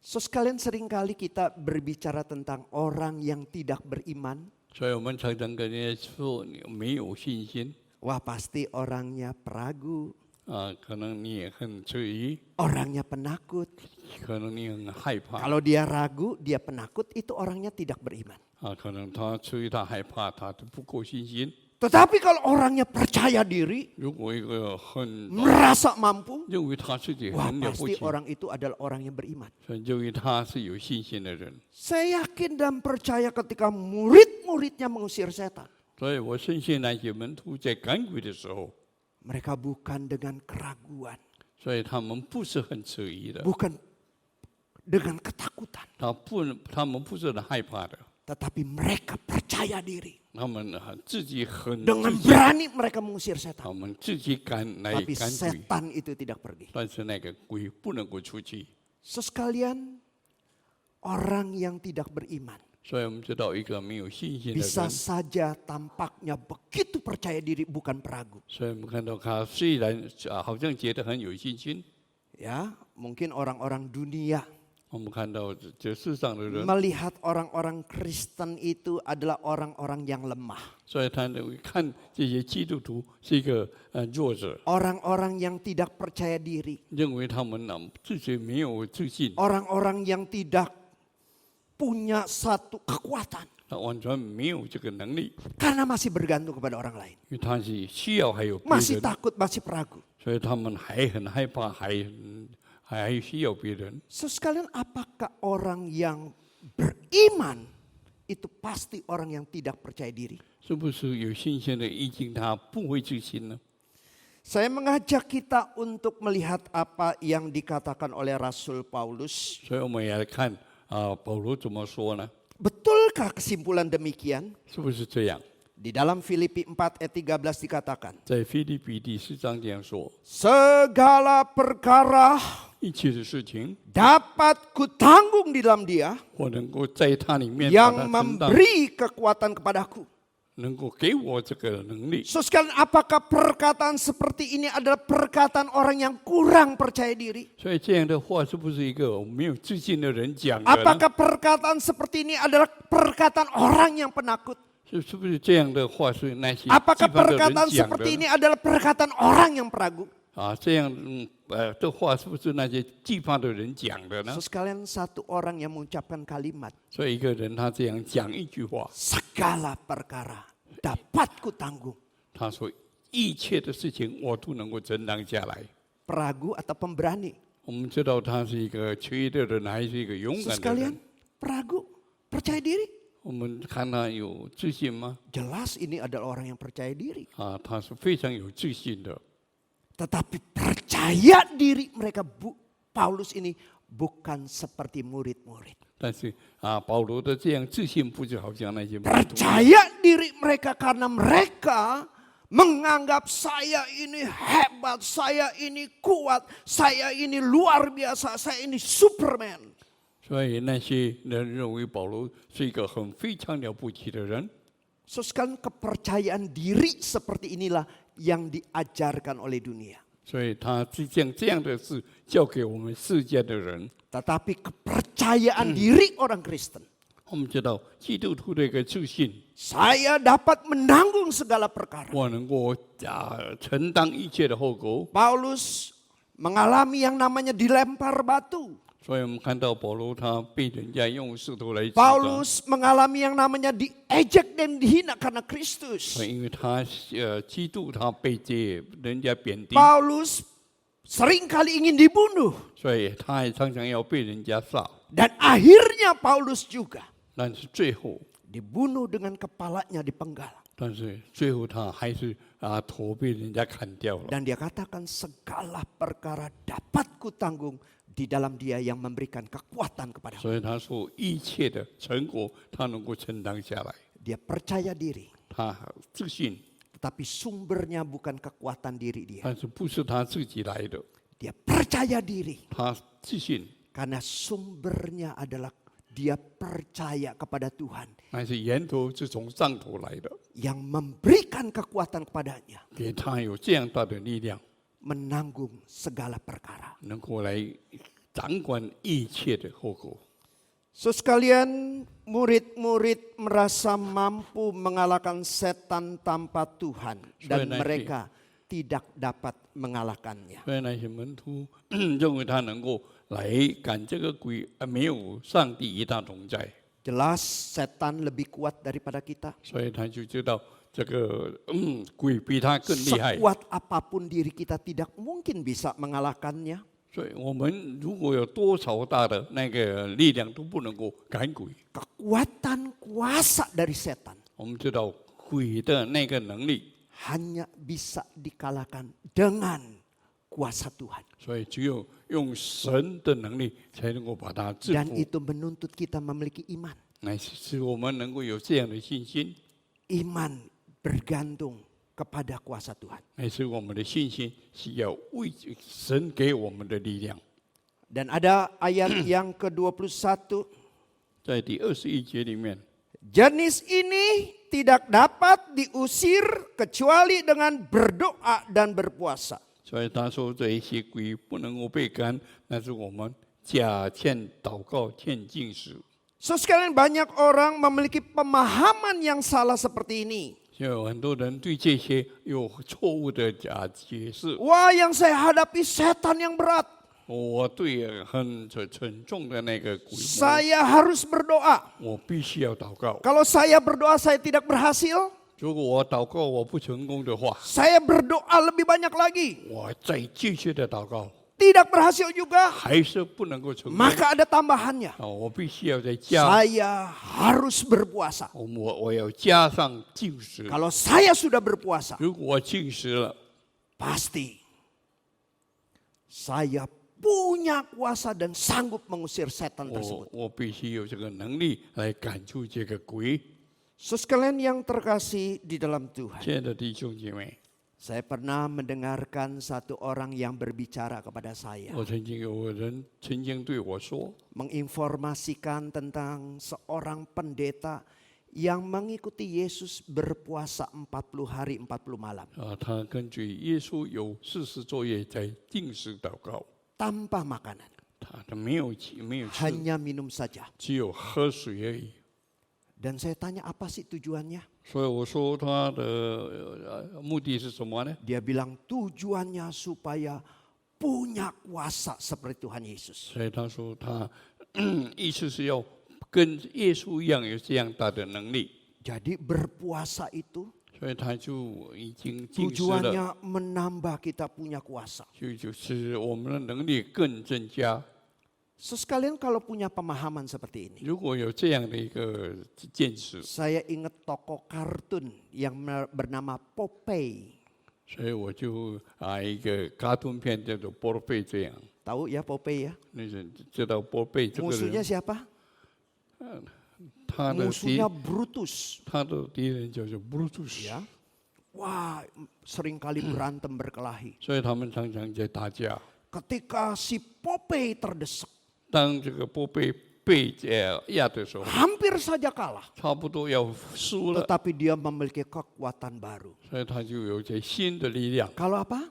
So sekalian seringkali kita berbicara tentang orang yang tidak beriman. 所以我们常常跟人家说，你没有信心 Wah pasti orangnya peragu, 可能你也很质疑， orangnya penakut. 可能你很害怕 Kalau dia ragu, dia penakut, itu orangnya tidak beriman. 可能他至于他害怕，他都不够信心。 Tetapi kalau orangnya percaya diri, 如果一个很 merasa mampu, 认为他自己 wah 很了不 pasti 起， orang itu adalah orang yang beriman. 认为他是有信心的人， Saya yakin dan percaya ketika murid-muridnya mengusir setan, 所以我深信那些门徒在赶鬼的时候， mereka bukan dengan keraguan, 所以他们不是很质疑的， bukan dengan ketakutan, 他们不是很害怕的， tetapi mereka percaya diri. 他们自己很 Dengan 自信， berani mereka mengusir setan. 他们自己赶来 Tapi 赶鬼， setan itu tidak pergi. 但是那个鬼不能够出去。 Sekalian orang yang tidak beriman 所以我们知道，一个没有信心的 bisa 人， saja tampaknya begitu percaya diri, bukan peragu. 所以我们看到他虽然好像觉得很有信心， Ya, mungkin orang-orang dunia 我们看到这世上的人， melihat orang-orang Kristen itu adalah orang-orang yang lemah. 所以他认为看这些基督徒是一个弱者， Orang-orang yang tidak percaya diri. 认为他们自己没有自信， Orang-orang yang tidak punya satu kekuatan. 他完全没有这个能力， Karena masih bergantung kepada orang lain. 因为他是需要还有别 Masih 人， takut, masih peragu. 所以他们还很害怕，还需要别人。 So sekalian, apakah orang yang beriman itu pasti orang yang tidak percaya diri? 是不是有信心的已经他不会自信呢？ Saya mengajak kita untuk melihat apa yang dikatakan oleh Rasul Paulus. 所以我们也来看保罗怎么说呢？ Betulkah kesimpulan demikian? 是不是这样？ Di dalam Filipi 4 ayat 13 dikatakan, 在腓立比第4章这样说： segala perkara 一切的事情， dapat kutanggung di dalam Dia 我能够在他里面把 yang 它承担， memberi kekuatan kepadaku. 能够给我这个能力。 So sekalian, apakah perkataan seperti ini adalah perkataan orang yang kurang percaya diri? 所以这样的话，是不是一个没有自信的人讲的呢？ Apakah perkataan seperti ini adalah perkataan orang yang penakut? 是不是这样的话是那些 Apakah 地方的人 perkataan 讲 seperti 的 ini adalah perkataan orang yang peragu? 这样的话，是不是那些地方的人讲的呢 So？ sekalian, satu orang yang mengucapkan kalimat, 所以一个人他这样讲一句话， segala perkara dapat kutanggung. 他说一切的事情我都能够承担下来。 Peragu atau pemberani? 我们知道他是一个缺的人，还是一个勇 So 敢的 sekalian, 人？ peragu, percaya diri? 我们看他有自信吗？ Jelas ini adalah orang yang percaya diri. 他是非常有自信的。 Tetapi percaya diri mereka, Paulus ini bukan seperti murid-murid. 但是保罗的这样自信，不是好像那些门徒 Percaya diri mereka karena mereka menganggap saya ini hebat, saya ini kuat, saya ini luar biasa, saya ini Superman. 所以那些人认为保罗是一个非常了不起的人。 So sekalian, kepercayaan diri seperti inilah yang diajarkan oleh dunia. 所以他这样的事交给我们世界的人。 Tetapi kepercayaan diri orang Kristen, 我们知道基督徒的一个自信， saya dapat menanggung segala perkara. 我能够承担一切的后果。 Paulus mengalami yang namanya dilempar batu. 所以我们看到保罗他被人家用石头来击打， Paulus mengalami yang namanya diejek dan dihina karena Kristus. 因为他基督他被人家贬低， Paulus seringkali ingin dibunuh. 所以他也常常要被人家杀。 Dan akhirnya Paulus juga 但是最后， dibunuh dengan kepalanya dipenggal. 但是最后他还是头被人家砍掉了。 Dan dia katakan, segala perkara dapat kutanggung di dalam Dia yang memberikan kekuatan kepada aku. 所以他说一切的成果他能够承担下来， Dia percaya diri, 他自信， tetapi sumbernya bukan kekuatan diri dia. 但是不是他自己来的， Dia percaya diri 他自信， karena sumbernya adalah dia percaya kepada Tuhan 但是源头是从上头来的， yang memberikan kekuatan kepadanya 给他有这样大的力量， menanggung segala perkara. 能够来掌管一切的后果。 So sekalian, murid-murid merasa mampu mengalahkan setan tanpa Tuhan dan Soalnya mereka tidak dapat mengalahkannya. 所以那些门徒认为他能够来赶这个鬼，没有上帝与他同在， Jelas setan lebih kuat daripada kita. 所以他就知道这个鬼比他更厉害。 Sekuat apapun diri kita tidak mungkin bisa mengalahkannya. 所以我们如果有多少大的那个力量都不能够赶鬼。 Kekuatan kuasa dari setan 我们知道鬼的那个能力， hanya bisa dikalahkan dengan kuasa Tuhan. 所以只有用神的能力才能够把它制 Dan 服。 itu menuntut kita memiliki iman. 来使我们能够有这样的信心， Iman bergantung kepada kuasa Tuhan. 来使我们的信心是要为神给我们的力量。 Dan ada ayat yang ke-21. 在第21节里面， Jenis ini tidak dapat diusir kecuali dengan berdoa dan berpuasa. 所以他说这一些鬼不能够被赶，但是我们假欠祷告，欠禁食。 So sekalian banyak orang memiliki pemahaman yang salah seperti ini. 就有很多人对这些有错误的解释。 Wah, yang saya hadapi setan yang berat. 我对很沉重的那个鬼魔， Saya harus berdoa. 我必须要祷告。 Kalau saya berdoa saya tidak berhasil, 如果我祷告我不成功的话， saya berdoa lebih banyak lagi. 我再继续的祷告， Tidak berhasil juga, 还是不能够成功。 maka ada tambahannya. 我必须要再加， Saya harus berpuasa. 我要加上禁食。 Kalau saya sudah berpuasa, 如果我禁食了， pasti saya punya kuasa dan sanggup mengusir setan tersebut. 我必须有这个能力来赶出这个鬼。 Sekalian yang terkasih di dalam Tuhan, 亲爱的弟兄姐妹， saya pernah mendengarkan satu orang yang berbicara kepada saya, 我曾经有人曾经对我说， menginformasikan tentang seorang pendeta yang mengikuti Yesus berpuasa 40 hari 40 malam 他根据耶稣有40昼夜在禁食祷告， tanpa makanan, 他没有吃， hanya minum saja. 只有喝水而已。 Dan saya tanya apa sih tujuannya? 所以我说他的目的是什么呢？ Dia bilang tujuannya supaya punya kuasa seperti Tuhan Yesus. 所以他说他意思是要跟耶稣一样有这样大的能力， Jadi berpuasa itu 所以他就已经禁食了， tujuannya menambah kita punya kuasa. 就是我们的能力更增加。 Sekalian kalau punya pemahaman seperti ini, 如果有这样的一个见识， saya ingat tokoh kartun yang bernama Popeye. 所以我就一个卡通片叫做波贝这样， Tahu ya Popeye ya? 那人知道波贝这个 Musuhnya 人， siapa? 他的 Musuhnya Brutus. 敌人叫做 Brutus， Ya. Wah, seringkali berantem berkelahi. 所以他们常常在打架。 Ketika si Popeye terdesak, 当这个波贝被压的时候， hampir saja kalah. 差不多要输了， Tetapi dia memiliki kekuatan baru. 所以他就有一些新的力量。 Kalau apa?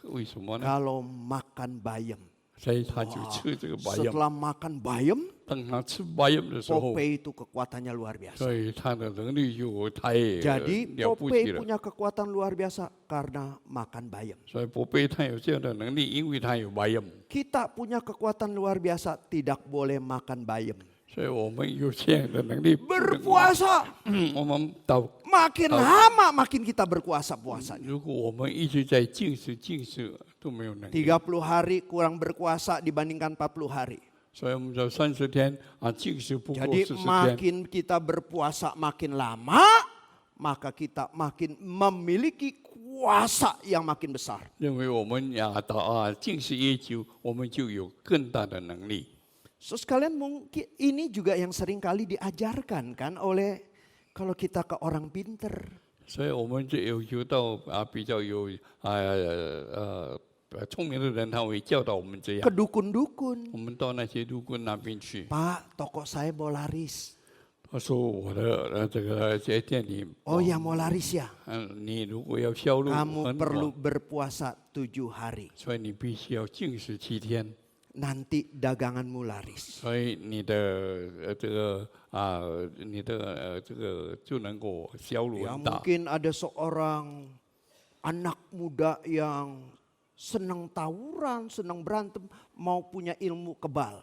为什么呢？ Kalau makan bayam. 所以他就吃这个白药。 Setelah makan bayam, 当他吃白药的时候， Popeye itu kekuatannya luar biasa. 所以他的能力就太 Jadi 了不起 Popeye 了。 punya kekuatan luar biasa karena makan bayam. 所以波贝他有这样的能力，因为他有白药。 Kita punya kekuatan luar biasa, tidak boleh makan bayam. 所以我们有这样的能力。 Berpuasa, 我们祷， makin lama makin kita berkuasa puasanya. 如果我们一直在禁食都没有能力。 30 hari kurang berkuasa dibandingkan 40 hari. 所以我们说30天禁食不够 Jadi 40天。 makin kita berpuasa makin lama, maka kita makin memiliki kuasa yang makin besar. 认为我们禁食越久，我们就有更大的能力。 So sekalian mungkin ini juga yang sering kali diajarkan kan oleh kalau kita ke orang pinter. 所以我们就有到比较有聪明的人，他会教导我们这 Ke 样。 dukun-dukun. 我们到那些陆quân那边去， Pak, toko saya mau laris. 他说我的这个店里， Oh ya mau laris ya. 你如果要销路 Kamu 很 perlu 广， berpuasa 7 hari. 所以你必须要禁食7天， Nanti daganganmu laris. 所以你的这个就能够销路 Ya 很大。 mungkin ada seorang anak muda yang senang tawuran, senang berantem, mau punya ilmu kebal.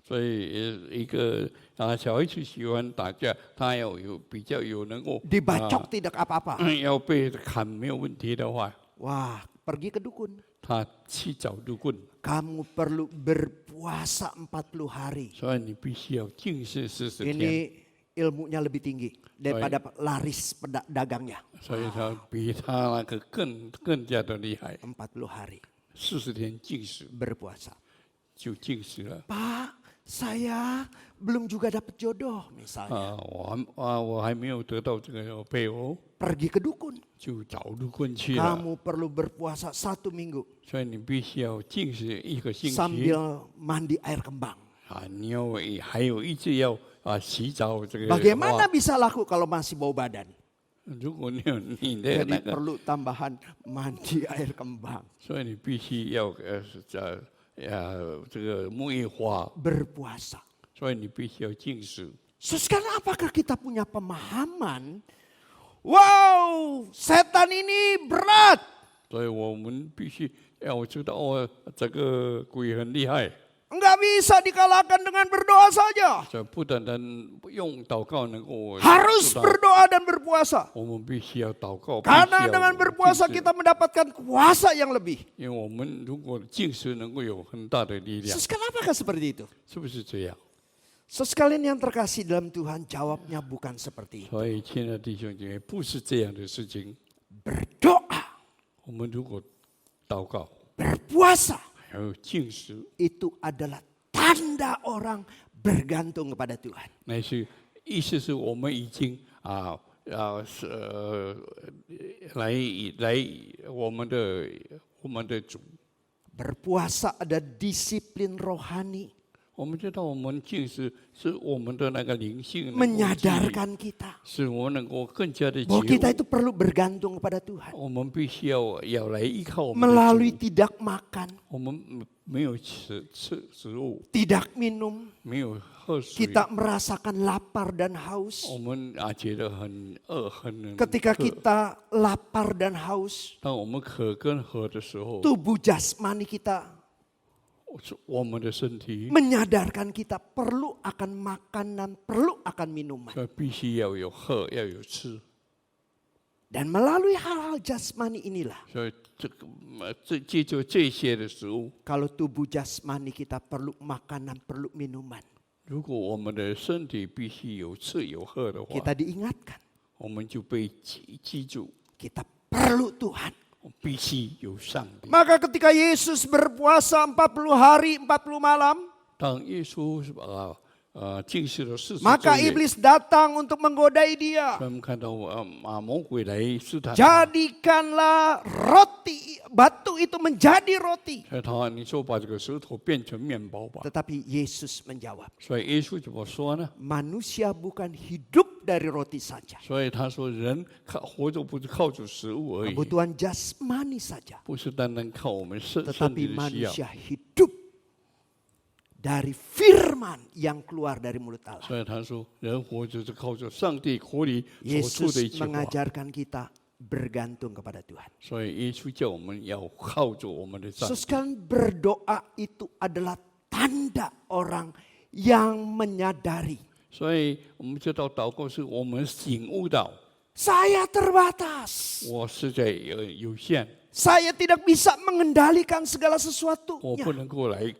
所以一个小孩子喜欢打架，他要比较有能够 Dibacok tidak apa-apa. 要被砍没有问题的话， Wah, pergi ke dukun. 他去找陆quân。 Kamu perlu berpuasa 40 hari. 所以你必须要禁食40天， Ini ilmunya lebih tinggi daripada laris dagangnya. 所以他比他那个更加的厉害。 40 hari 40天禁食 berpuasa. 就禁食了。 Pak, saya belum juga dapat jodoh misalnya. 我还没有得到这个配偶， Pergi ke dukun. 就找陆quân去了。 Kamu perlu berpuasa 1 minggu 所以你必须要禁食1个星期。 sambil mandi air kembang. 你要还有一直要洗澡这个。 Bagaimana bisa laku kalau masih bau badan? 如果你有你的 Jadi perlu tambahan mandi air kembang. 所以你必须要这个木叶花， berpuasa. 所以你必须要禁食。 Sekarang apakah kita punya pemahaman? Wow, setan ini berat. 所以我们必须要知道这个鬼很厉害， Enggak bisa dikalahkan dengan berdoa saja. 所以不单单用祷告能够 Harus 知道 berdoa dan berpuasa. 我们必须要祷告， Karena 必须要 dengan berpuasa 禁食 kita mendapatkan kuasa yang lebih. 因为我们如果禁食能够有很大的力量， Sekarang apakah seperti itu? 是不是这样？ Sekalian yang terkasih dalam Tuhan, jawabnya bukan seperti itu. 所以，亲爱的弟兄姐妹，不是这样的事情。 Berdoa, 我们如果祷告， berpuasa, 还有禁食， itu adalah tanda orang bergantung kepada Tuhan. 那是意思是我们已经来我们的主。 Berpuasa ada disiplin rohani, 我们知道，我们禁食是我们的那个灵性能够 menyadarkan kita 使我们能够更加的觉 bahwa kita 悟。 itu perlu bergantung kepada Tuhan. 我们必须要来依靠我们的 Melalui 主。 tidak makan, 我们没有吃食物， tidak minum, 没有喝水， kita merasakan lapar dan haus. 我们觉得很饿很 Ketika 渴。 kita lapar dan haus, 当我们渴跟喝的时候， tubuh jasmani kita 我们的身体 menyadarkan kita perlu akan makanan, perlu akan minuman. 必须要有喝，要有吃。 Dan melalui hal-hal jasmani inilah, 所以借助这些的食物， kalau tubuh jasmani kita perlu makanan, perlu minuman, 如果我们的身体必须有吃有喝的话， kita diingatkan, 我们就被记住， kita perlu Tuhan. 必须有上帝。 Maka ketika Yesus berpuasa 40 hari, 40 malam, 当耶稣禁食了40 maka 昼夜， iblis datang untuk menggodai dia. 所以我们看到魔鬼来试探他， Jadikanlah roti, batu itu menjadi roti. 所以他你说把这个石头变成面包吧。 Tetapi Yesus menjawab, 所以耶稣怎么说呢？ manusia bukan hidup dari roti saja. 所以他说人活着不是靠着食物而已， Kebutuhan jasmani saja. 不是单单靠我们身 Tetapi 体的需要。 manusia hidup dari firman yang keluar dari mulut Allah. 所以他说人活着是靠着上帝口里所出的一 Yesus 切话。 mengajarkan kita bergantung kepada Tuhan. 所以耶稣叫我们要靠着我们的上帝。 Sekarang berdoa itu adalah tanda orang yang menyadari. 所以我们知道祷告是我们醒悟到 Saya terbatas. 我实在有限， Saya tidak bisa mengendalikan segala 我不 sesuatunya. 能够来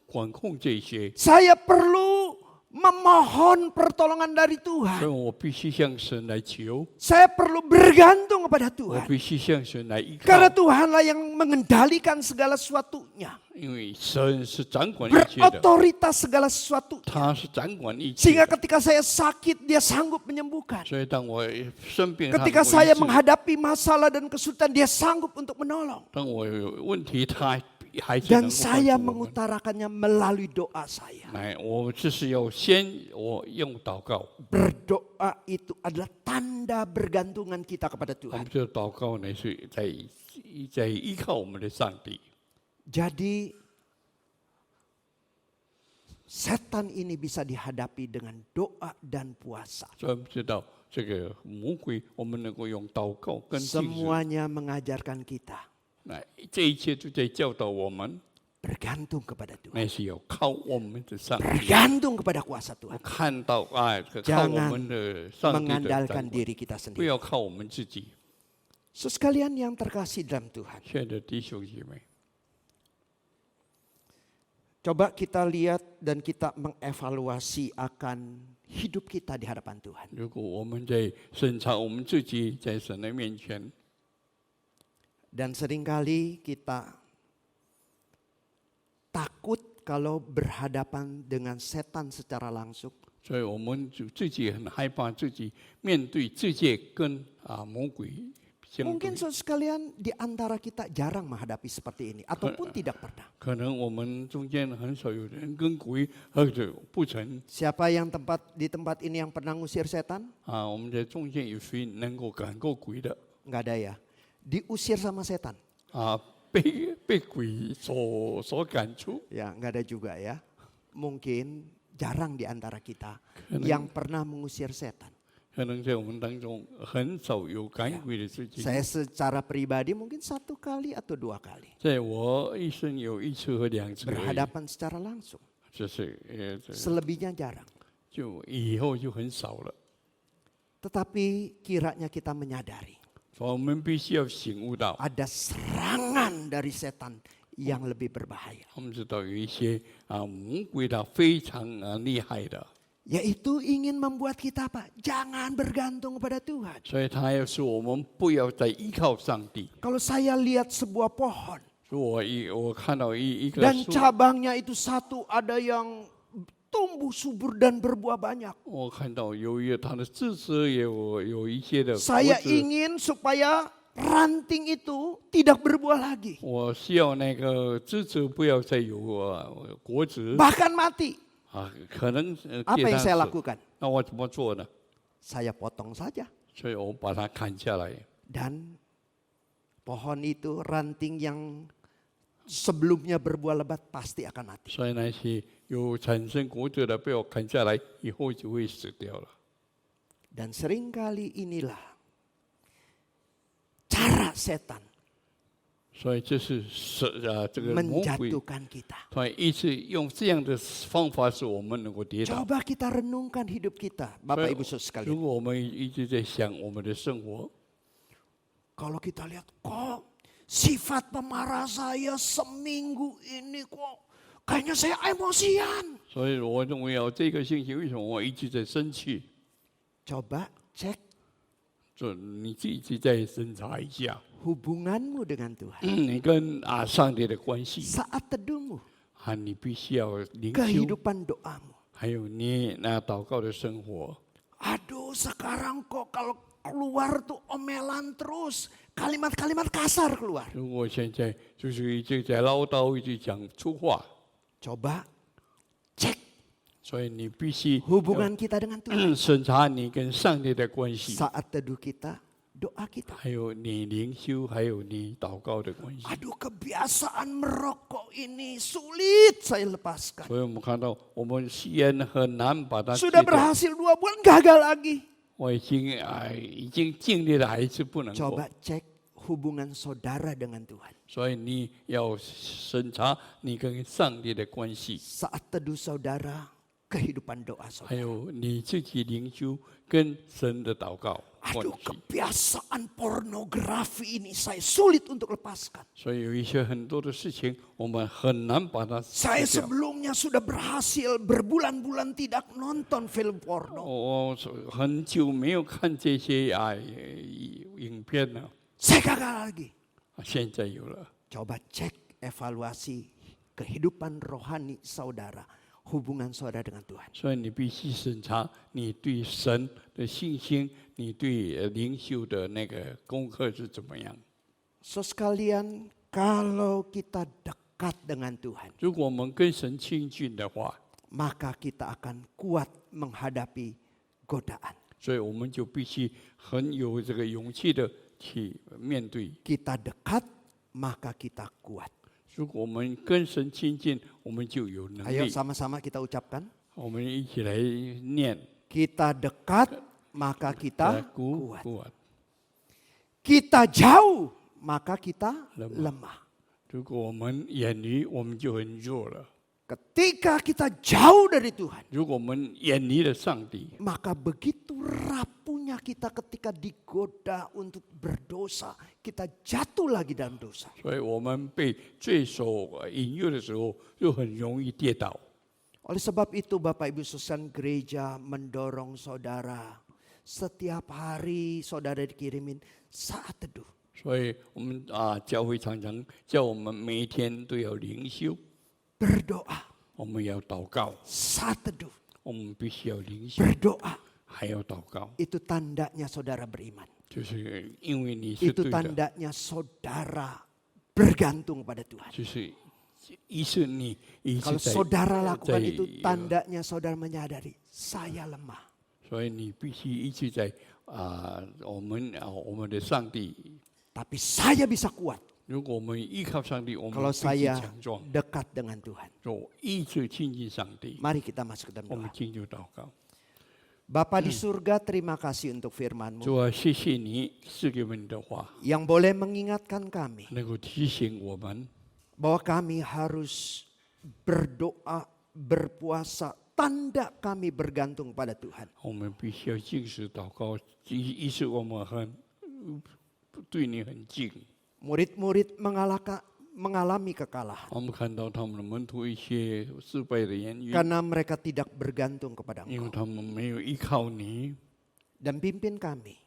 管控这些， Saya perlu memohon pertolongan dari 所以 Tuhan. 我必须向神来求， Saya perlu bergantung kepada 我 Tuhan. 必须向神来依靠， Karena Tuhanlah yang mengendalikan segala sesuatunya. 因为神是掌管一切的， Berotoritas segala sesuatu. 他是掌管一切 Sehingga 的。 ketika saya sakit, dia sanggup menyembuhkan. 所以当我生病，他能 Ketika 够 saya 医治 menghadapi masalah dan kesulitan, dia sanggup untuk menolong. 当我有问题，他还是能 Dan 够 saya 帮助我们。 mengutarakannya melalui doa saya. 来，我这是要先我用祷告， Berdoa itu adalah tanda bergantungan kita kepada 我 Tuhan. 们这祷告呢是在依靠我们的上帝。 Jadi setan ini bisa dihadapi dengan doa dan puasa. 所以我们知道这个魔鬼，我们能够用祷告跟禁食， Semuanya mengajarkan kita 那这一切都在教导我们， bergantung kepada Tuhan. 那是要靠我们的上帝， Bergantung kepada kuasa 我 Tuhan. 看到靠我 Jangan 们的上帝的掌 Mengandalkan 管， diri kita 不 sendiri. 要靠我们自己。 Sekalian yang terkasih dalam Tuhan. 亲爱的弟兄姐妹， Coba kita lihat dan kita mengevaluasi akan hidup kita di hadapan Tuhan. 如果我们在审查我们自己在神的面前， Dan seringkali kita takut kalau berhadapan dengan setan secara langsung. 所以我们就自己很害怕自己面对世界跟魔鬼相对 Mungkin。sekalian di antara kita jarang menghadapi seperti ini ataupun tidak pernah. 可能我们中间很少有人跟鬼或者不曾 Siapa yang di tempat ini yang pernah ngusir setan? 我们在中间有谁能够赶过鬼的 Enggak ada ya. Diusir sama setan. 被鬼所赶出。 Ya, nggak ada juga ya. Mungkin jarang di antara kita yang pernah mengusir setan. 可能在我们当中很少有赶鬼的事情。 Saya secara pribadi mungkin 1 kali atau 2 kali 在我一生有1次和2次而已， berhadapan secara langsung. 这是 Selebihnya jarang. 就以后就很少了。 Tetapi kiranya kita menyadari 所以我们必须要醒悟到， ada serangan dari setan yang lebih berbahaya. 我们知道有一些魔鬼的非常厉害的， Yaitu ingin membuat kita apa? Jangan bergantung kepada Tuhan. 所以他要说我们不要再依靠上帝。 Kalau saya lihat sebuah pohon 所以我看到一个 dan 树， cabangnya itu satu ada yang tumbuh subur dan berbuah banyak. 我看到有一它的枝枝有一些的果 Saya 子， ingin supaya ranting itu tidak berbuah lagi. 我希望那个枝枝不要再有果子 Bahkan mati. 可能 Apa 跌 yang 它 saya 死， lakukan? 那我怎么做呢？ Saya potong saja. 所以我把它砍下来。 Dan pohon itu ranting yang sebelumnya berbuah lebat pasti akan mati. 所以那些有产生果子的被我砍下来以后就会死掉了。 Dan seringkali inilah cara setan 所以这是这个魔鬼， menjatuhkan kita. 他一直用这样的方法使我们能够跌倒。 Coba kita renungkan hidup kita, Bapak Ibu Saudara 如 sekalian. 果我们一直在想我们的生活， Kalau kita lihat kok sifat pemarah saya seminggu ini kok kayaknya saya emosian. 所以我认为这个星期为什么我一直在生气？ Coba cek 就你自己再审查一下， hubunganmu dengan Tuhan. 你跟上帝的关系 Saat teduhmu, 你必须要灵修， kehidupan doamu. 还有你那祷告的生活。 Aduh, sekarang kok kalau keluar tuh omelan terus, kalimat-kalimat kasar keluar. 如果现在就是一直在唠叨，一直讲粗话， Coba cek 所以你必须 hubungan kita dengan Tuhan. 审查你跟上帝的关系， Saat teduh kita, doa kita. 还有你灵修，还有你祷告的关系。 Aduh, kebiasaan merokok ini sulit saya lepaskan. 所以我们看到，我们吸烟很难把它戒 Sudah 掉。 berhasil 2 bulan, gagal lagi. 我已经尽力了，还是不能够。 Coba cek hubungan saudara dengan Tuhan. 所以你要审查你跟上帝的关系， Saat teduh saudara, kehidupan doa 还 saudara. 有你自己灵修跟神的祷告关 Aduh, 系。 kebiasaan pornografi ini saya sulit untuk lepaskan. 所以有一些很多的事情，我们很难把它 Saya 戒掉。 sebelumnya sudah berhasil berbulan-bulan tidak nonton film porno. 我很久没有看这些影片了， Saya gagal lagi. 现在有了。 Coba cek evaluasi kehidupan rohani saudara, hubungan saudara dengan Tuhan. 所以你必须审查你对神的信心，你对灵修的那个功课是怎么样。 So sekalian, kalau kita dekat dengan Tuhan, 如果我们跟神亲近的话， maka kita akan kuat menghadapi godaan. 所以我们就必须很有这个勇气的去面对。 Kita dekat, maka kita kuat. 如果我们跟神亲近，我们就有能 Ayo 力。 sama-sama kita ucapkan. 我们一起来念， Kita dekat, maka kita 鼓 kuat. 鼓。 Kita jauh, maka kita lemah. 如果我们远离，我们就很弱了。 Ketika kita jauh dari Tuhan, 如果我们远离了上帝， maka begitu rapuhnya kita ketika digoda untuk berdosa, kita jatuh lagi dalam dosa. 所以我们被罪所引诱的时候，就很容易跌倒。 Oleh sebab itu Bapak Ibu Sekalian, gereja mendorong saudara setiap hari saudara dikirimin saat teduh. 所以我们教会常常叫我们每一天都要灵修， Berdoa 我们要祷告， saat teduh. 我们必须要灵修， Berdoa 还要祷告， itu tandanya saudara beriman. 就是因为你是 Itu 对的， tandanya saudara bergantung pada Tuhan. 就是一是你一直 Kalau 在 saudara lakukan 在 itu tandanya saudara menyadari saya lemah. 所以你必须一直在我们的上帝， Tapi saya bisa kuat 如果我们依靠上帝，我们 Kalau 必须 saya 强壮。 dekat dengan Tuhan. 我一直亲近上帝， Mari kita masuk ke dalam 我们 doa. 进入祷告。 Bapa di surga, terima kasih untuk firman-Mu 主啊，谢谢你赐给我们的话， yang boleh mengingatkan kami 能够提醒我们， bahwa kami harus berdoa, berpuasa, tanda kami bergantung pada Tuhan. 我们必须要进食祷告，意识我们对你很近。 Murid-murid mengalami kekalahan 我们看到他们的门徒一些失败的言语， karena mereka tidak bergantung kepada 因为 Engkau. 他们没有依靠你。 Dan pimpin kami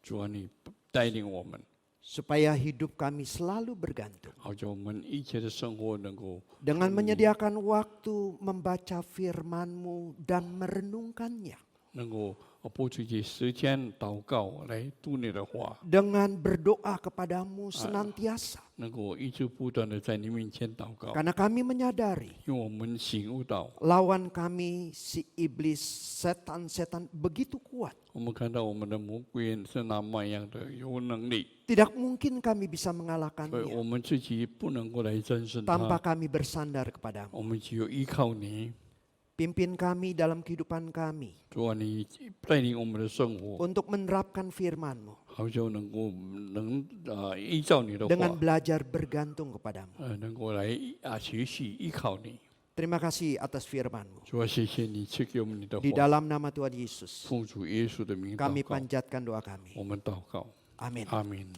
主啊，你带领我们， supaya hidup kami selalu bergantung. 好叫我们一切的生活能够 Dengan menyediakan waktu membaca firman-Mu dan merenungkannya. 能够拨出一些时间祷告来读你的话， Dengan berdoa kepadamu senantiasa. 能够一直不断的在你面前祷告， Karena kami menyadari 因为我们醒悟到， lawan kami si iblis, setan-setan begitu kuat. 我们看到我们的魔鬼是那么样的有能力， Tidak mungkin kami bisa 所以 mengalahkannya 我们自己不能够来战胜 tanpa 他， kami bersandar kepadamu. 我们只有依靠你。 Pimpin kami dalam kehidupan kami 主啊，你带领我们的生活， untuk menerapkan firman-Mu 好叫能依照你的 dengan 话， belajar bergantung kepadamu. 能够来学习依靠你。 Terima kasih atas firman-Mu. 主啊，谢谢你赐给我们你的 Di 话， dalam nama Tuhan Yesus, 奉主耶稣的名 kami 祷告， panjatkan doa kami. 我们祷告， Amin. 阿门。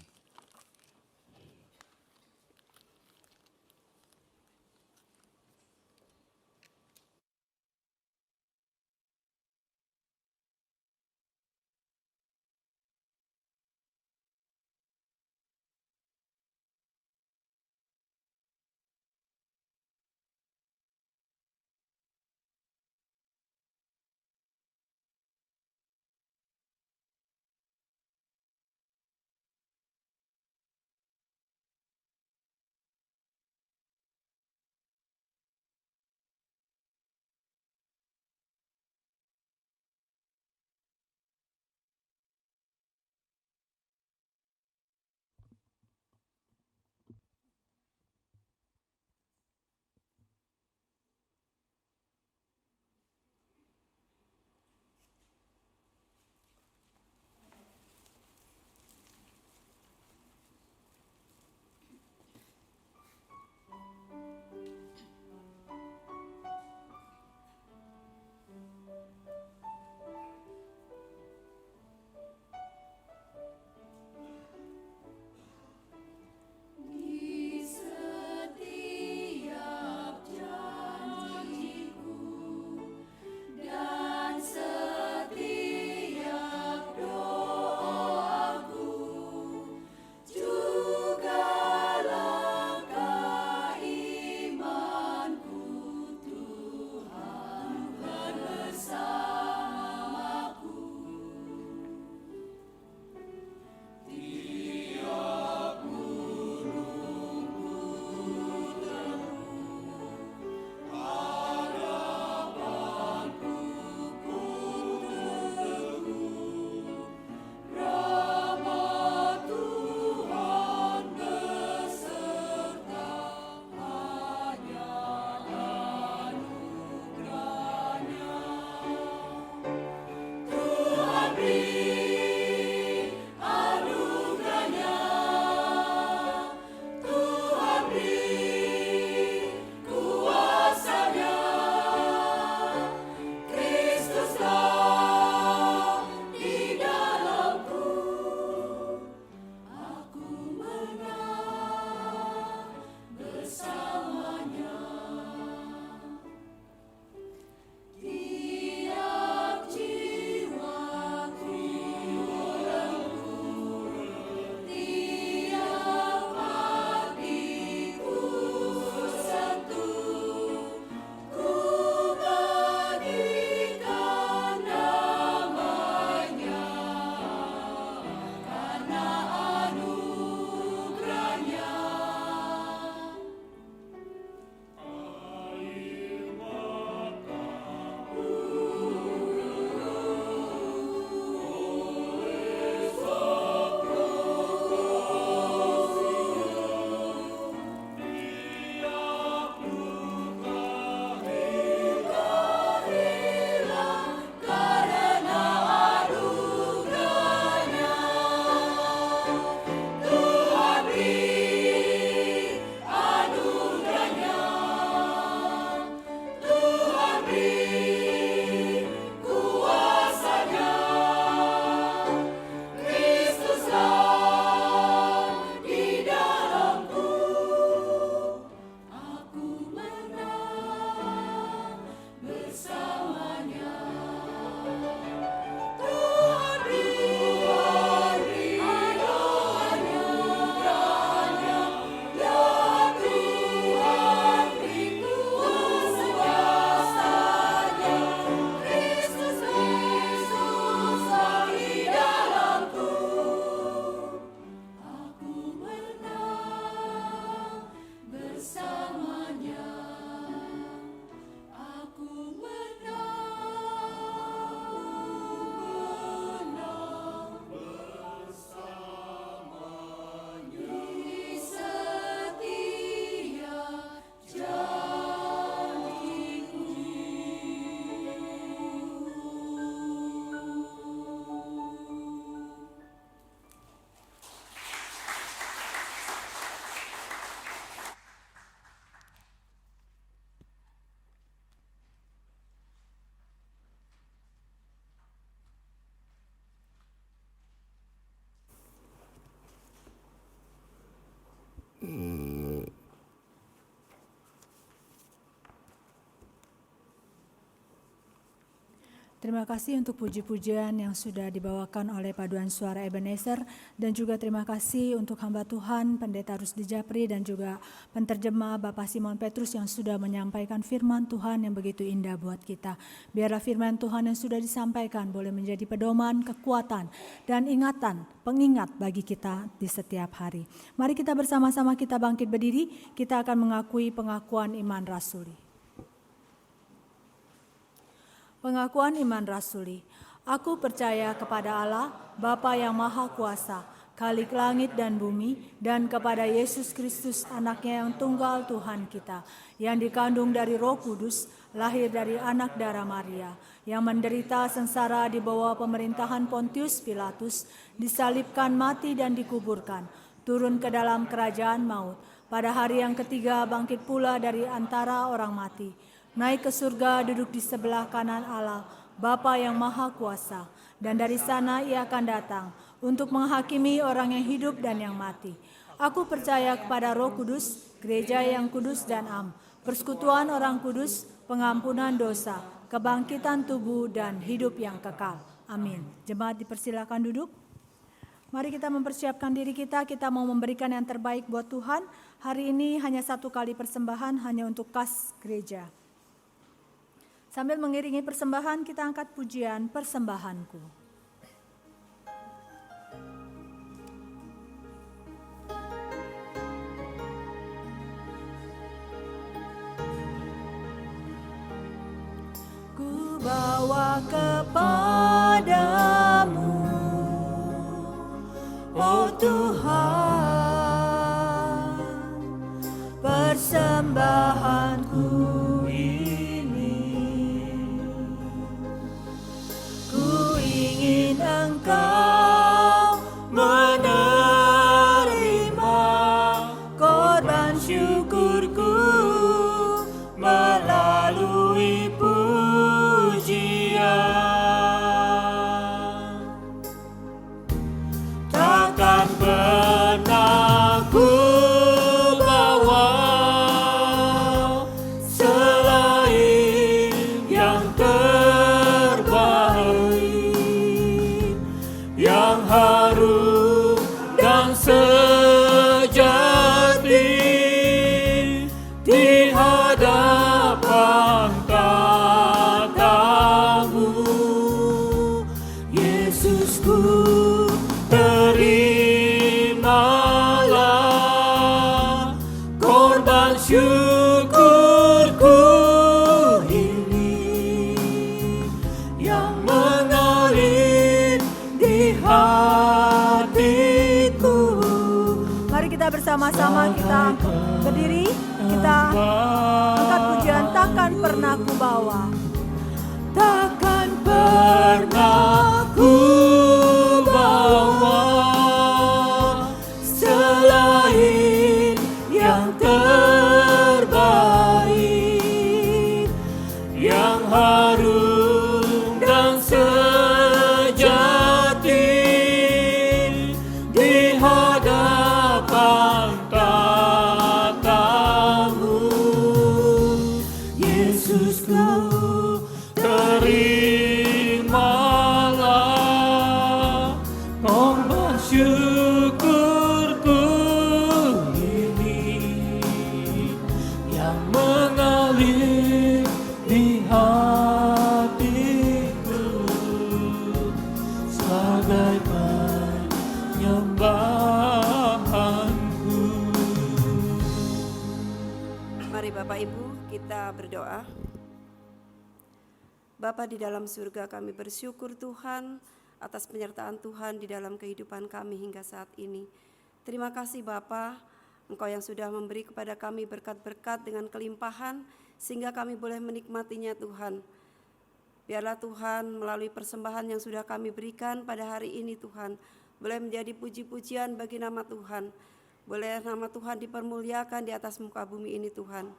Terima kasih untuk puji-pujian yang sudah dibawakan oleh Paduan Suara Ebenezer, dan juga terima kasih untuk hamba Tuhan Pendeta Rusdi Japri dan juga penterjemah Bapak Simon Petrus yang sudah menyampaikan firman Tuhan yang begitu indah buat kita. Biarlah firman Tuhan yang sudah disampaikan boleh menjadi pedoman, kekuatan, dan ingatan, pengingat bagi kita di setiap hari. Mari kita bersama-sama kita bangkit berdiri, kita akan mengakui pengakuan iman rasuli. Pengakuan iman rasuli. Aku percaya kepada Allah, Bapa yang Maha Kuasa, Khalik langit dan bumi, dan kepada Yesus Kristus, anaknya yang tunggal Tuhan kita, yang dikandung dari Roh Kudus, lahir dari anak darah Maria, yang menderita sengsara di bawah pemerintahan Pontius Pilatus, disalibkan, mati dan dikuburkan, turun ke dalam kerajaan maut, pada hari yang ketiga bangkit pula dari antara orang mati, naik ke surga, duduk di sebelah kanan Allah, Bapa yang Maha Kuasa, dan dari sana Ia akan datang untuk menghakimi orang yang hidup dan yang mati. Aku percaya kepada Roh Kudus, gereja yang kudus dan am, persekutuan orang kudus, pengampunan dosa, kebangkitan tubuh dan hidup yang kekal. Amin. Jemaat dipersilakan duduk. Mari kita mempersiapkan diri kita mau memberikan yang terbaik buat Tuhan. Hari ini hanya satu kali persembahan, hanya untuk kas gereja. Sambil mengiringi persembahan, kita angkat pujian Persembahanku. Ku bawa kepadamu, oh Tuhan, persembahanku. Engkau menerima korban syukurku melalui pujian. Takkan pernah ku bawa selain yang yang harum dan sejati di hadapan tatamu. Yesusku, terimalah korban syukurku ini yang mengalir di hatiku. Mari kita bersama-sama kita berdiri, kita angkat pujian. Takkan pernah ku bawa, takkan pernah ku bawa selain yang terbaik, yang harum dan terimalah korban syukurku ini yang mengalir di hatiku sebagai penyembahanku. Mari Bapak Ibu kita berdoa. Bapa di dalam surga, kami bersyukur Tuhan atas penyertaan Tuhan di dalam kehidupan kami hingga saat ini. Terima kasih Bapa, Engkau yang sudah memberi kepada kami berkat-berkat dengan kelimpahan sehingga kami boleh menikmatinya Tuhan. Biarlah Tuhan melalui persembahan yang sudah kami berikan pada hari ini Tuhan, boleh menjadi puji-pujian bagi nama Tuhan. Boleh nama Tuhan dipermuliakan di atas muka bumi ini Tuhan.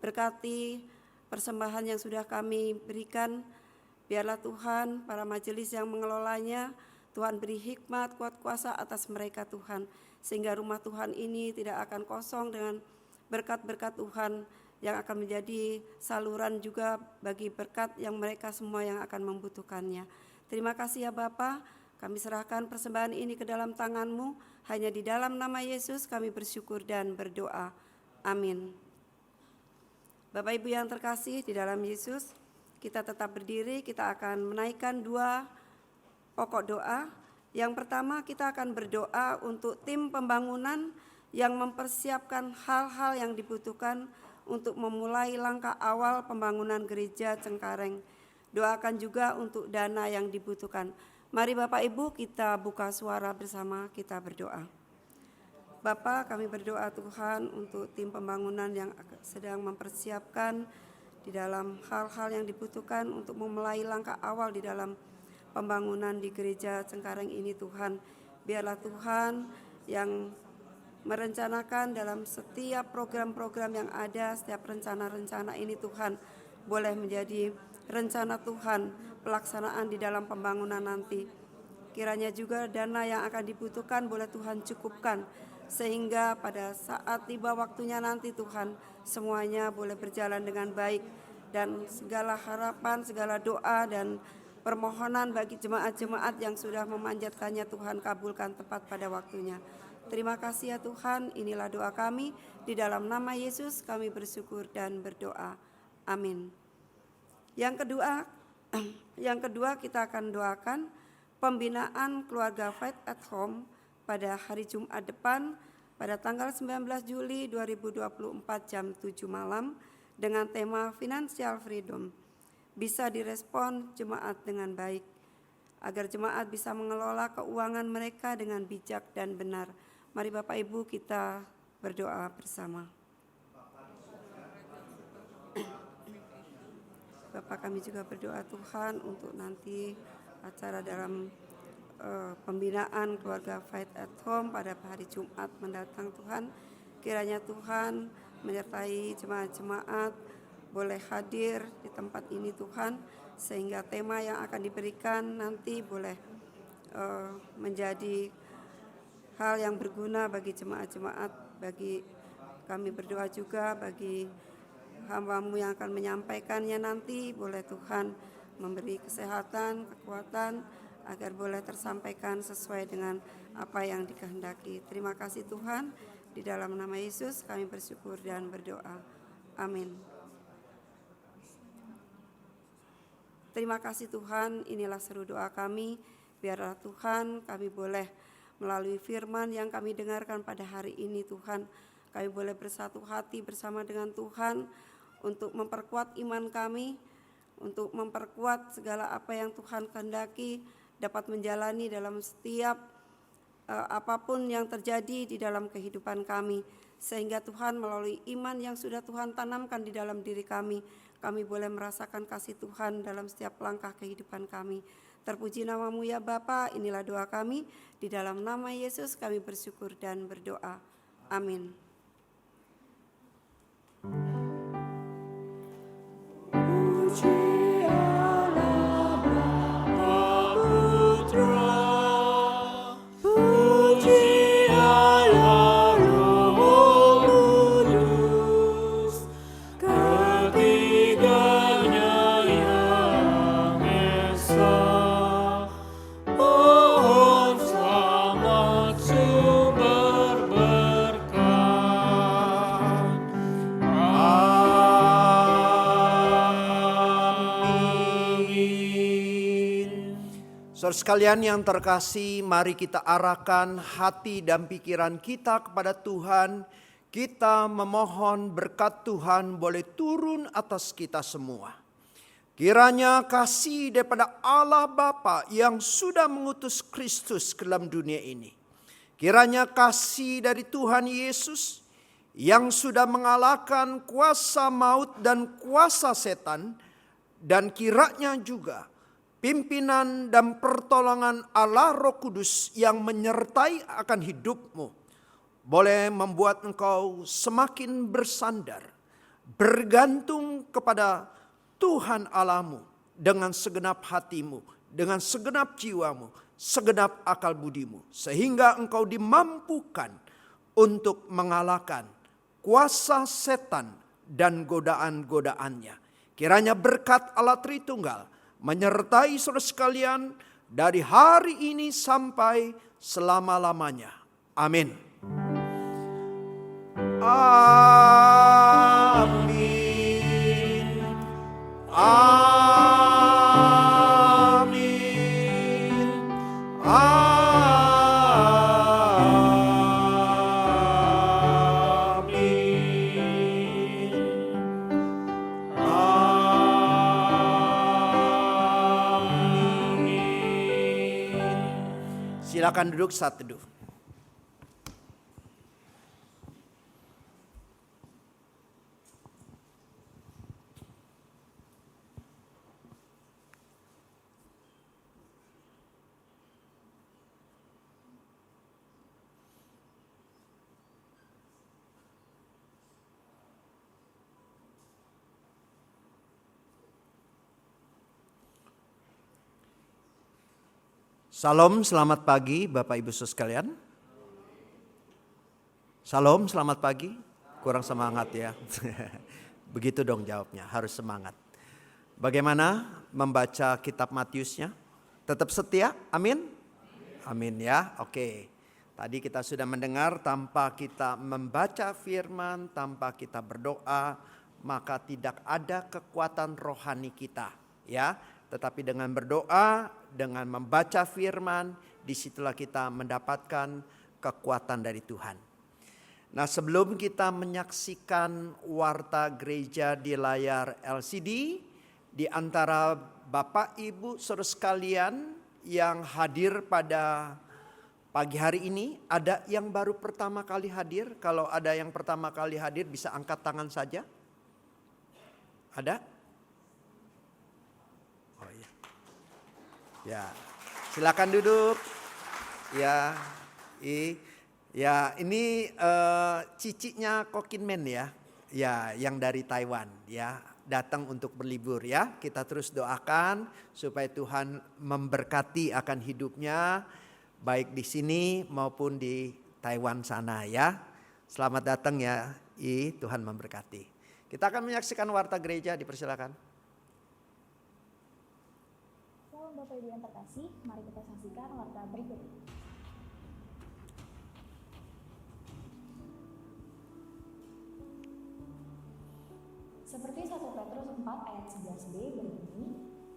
Berkati persembahan yang sudah kami berikan, biarlah Tuhan para majelis yang mengelolanya, Tuhan beri hikmat, kuat kuasa atas mereka Tuhan, sehingga rumah Tuhan ini tidak akan kosong dengan berkat-berkat Tuhan yang akan menjadi saluran juga bagi berkat yang mereka semua yang akan membutuhkannya. Terima kasih ya Bapa, kami serahkan persembahan ini ke dalam tangan-Mu, hanya di dalam nama Yesus kami bersyukur dan berdoa. Amin. Bapak Ibu yang terkasih di dalam Yesus, kita tetap berdiri, kita akan menaikkan 2 pokok doa. Yang pertama, kita akan berdoa untuk tim pembangunan yang mempersiapkan hal-hal yang dibutuhkan untuk memulai langkah awal pembangunan gereja Cengkareng. Doakan juga untuk dana yang dibutuhkan. Mari Bapak Ibu kita buka suara bersama, kita berdoa. Bapa, kami berdoa Tuhan untuk tim pembangunan yang sedang mempersiapkan di dalam hal-hal yang dibutuhkan untuk memulai langkah awal di dalam pembangunan di gereja Cengkareng ini Tuhan. Biarlah Tuhan yang merencanakan dalam setiap program-program yang ada, setiap rencana-rencana ini Tuhan boleh menjadi rencana Tuhan pelaksanaan di dalam pembangunan nanti. Kiranya juga dana yang akan dibutuhkan boleh Tuhan cukupkan, sehingga pada saat tiba waktunya nanti Tuhan semuanya boleh berjalan dengan baik, dan segala harapan, segala doa dan permohonan bagi jemaat-jemaat yang sudah memanjatkannya Tuhan kabulkan tepat pada waktunya. Terima kasih ya Tuhan, inilah doa kami, di dalam nama Yesus kami bersyukur dan berdoa. Amin. Yang kedua kita akan doakan pembinaan keluarga Faith at Home pada hari Jumat depan pada tanggal 19 Juli 2024 jam 7 malam dengan tema Financial Freedom. Bisa direspon jemaat dengan baik, agar jemaat bisa mengelola keuangan mereka dengan bijak dan benar. Mari Bapak Ibu kita berdoa bersama. Bapak, kami juga berdoa Tuhan untuk nanti acara dalam pembinaan keluarga Faith at Home pada hari Jumat mendatang Tuhan. Kiranya Tuhan menyertai jemaat-jemaat boleh hadir di tempat ini Tuhan, sehingga tema yang akan diberikan nanti boleh menjadi hal yang berguna bagi jemaat-jemaat. Bagi kami berdoa juga bagi hamba-Mu yang akan menyampaikannya nanti, boleh Tuhan memberi kesehatan, kekuatan, agar boleh tersampaikan sesuai dengan apa yang dikehendaki. Terima kasih Tuhan, di dalam nama Yesus kami bersyukur dan berdoa. Amin. Terima kasih Tuhan, inilah seru doa kami. Biarlah Tuhan kami boleh melalui firman yang kami dengarkan pada hari ini Tuhan, kami boleh bersatu hati bersama dengan Tuhan untuk memperkuat iman kami, untuk memperkuat segala apa yang Tuhan kehendaki dapat menjalani dalam setiap apapun yang terjadi di dalam kehidupan kami. Sehingga Tuhan melalui iman yang sudah Tuhan tanamkan di dalam diri kami boleh merasakan kasih Tuhan dalam setiap langkah kehidupan kami. Terpuji nama-Mu ya Bapa, inilah doa kami, di dalam nama Yesus kami bersyukur dan berdoa. Amin. Saudara sekalian yang terkasih, mari kita arahkan hati dan pikiran kita kepada Tuhan. Kita memohon berkat Tuhan boleh turun atas kita semua. Kiranya kasih daripada Allah Bapa yang sudah mengutus Kristus ke dalam dunia ini. Kiranya kasih dari Tuhan Yesus yang sudah mengalahkan kuasa maut dan kuasa setan, dan kiranya juga pimpinan dan pertolongan Allah Roh Kudus yang menyertai akan hidupmu boleh membuat engkau semakin bersandar, bergantung kepada Tuhan Allahmu dengan segenap hatimu, dengan segenap jiwamu, segenap akal budimu, sehingga engkau dimampukan untuk mengalahkan kuasa setan, dan godaan-godaannya. Kiranya berkat Allah Tritunggal menyertai saudara sekalian dari hari ini sampai selama-lamanya. Amin. Amin. Amin. Silakan duduk saat teduh. Salam, selamat pagi Bapak Ibu Saudara sekalian. Salam, selamat pagi. Kurang semangat ya. Begitu dong jawabnya, harus semangat. Bagaimana membaca kitab Matiusnya? Tetap setia? Amin? Amin ya, oke. Tadi kita sudah mendengar tanpa kita membaca firman, tanpa kita berdoa, maka tidak ada kekuatan rohani kita ya. Tetapi dengan berdoa, dengan membaca firman, disitulah kita mendapatkan kekuatan dari Tuhan. Nah, sebelum kita menyaksikan warta gereja di layar LCD, di antara Bapak Ibu saudara sekalian yang hadir pada pagi hari ini, ada yang baru pertama kali hadir? Kalau ada yang pertama kali hadir bisa angkat tangan saja. Ada? Ya, silakan duduk. Ya, ini cicinya Kokinmen ya, yang dari Taiwan ya, datang untuk berlibur ya. Kita terus doakan supaya Tuhan memberkati akan hidupnya, baik di sini maupun di Taiwan sana ya. Selamat datang ya, Tuhan memberkati. Kita akan menyaksikan warta gereja, dipersilakan. Bapak Ibu yang terkasih, mari kita saksikan warta berikut ini. Seperti 1 Petrus 4 ayat 11b berbunyi,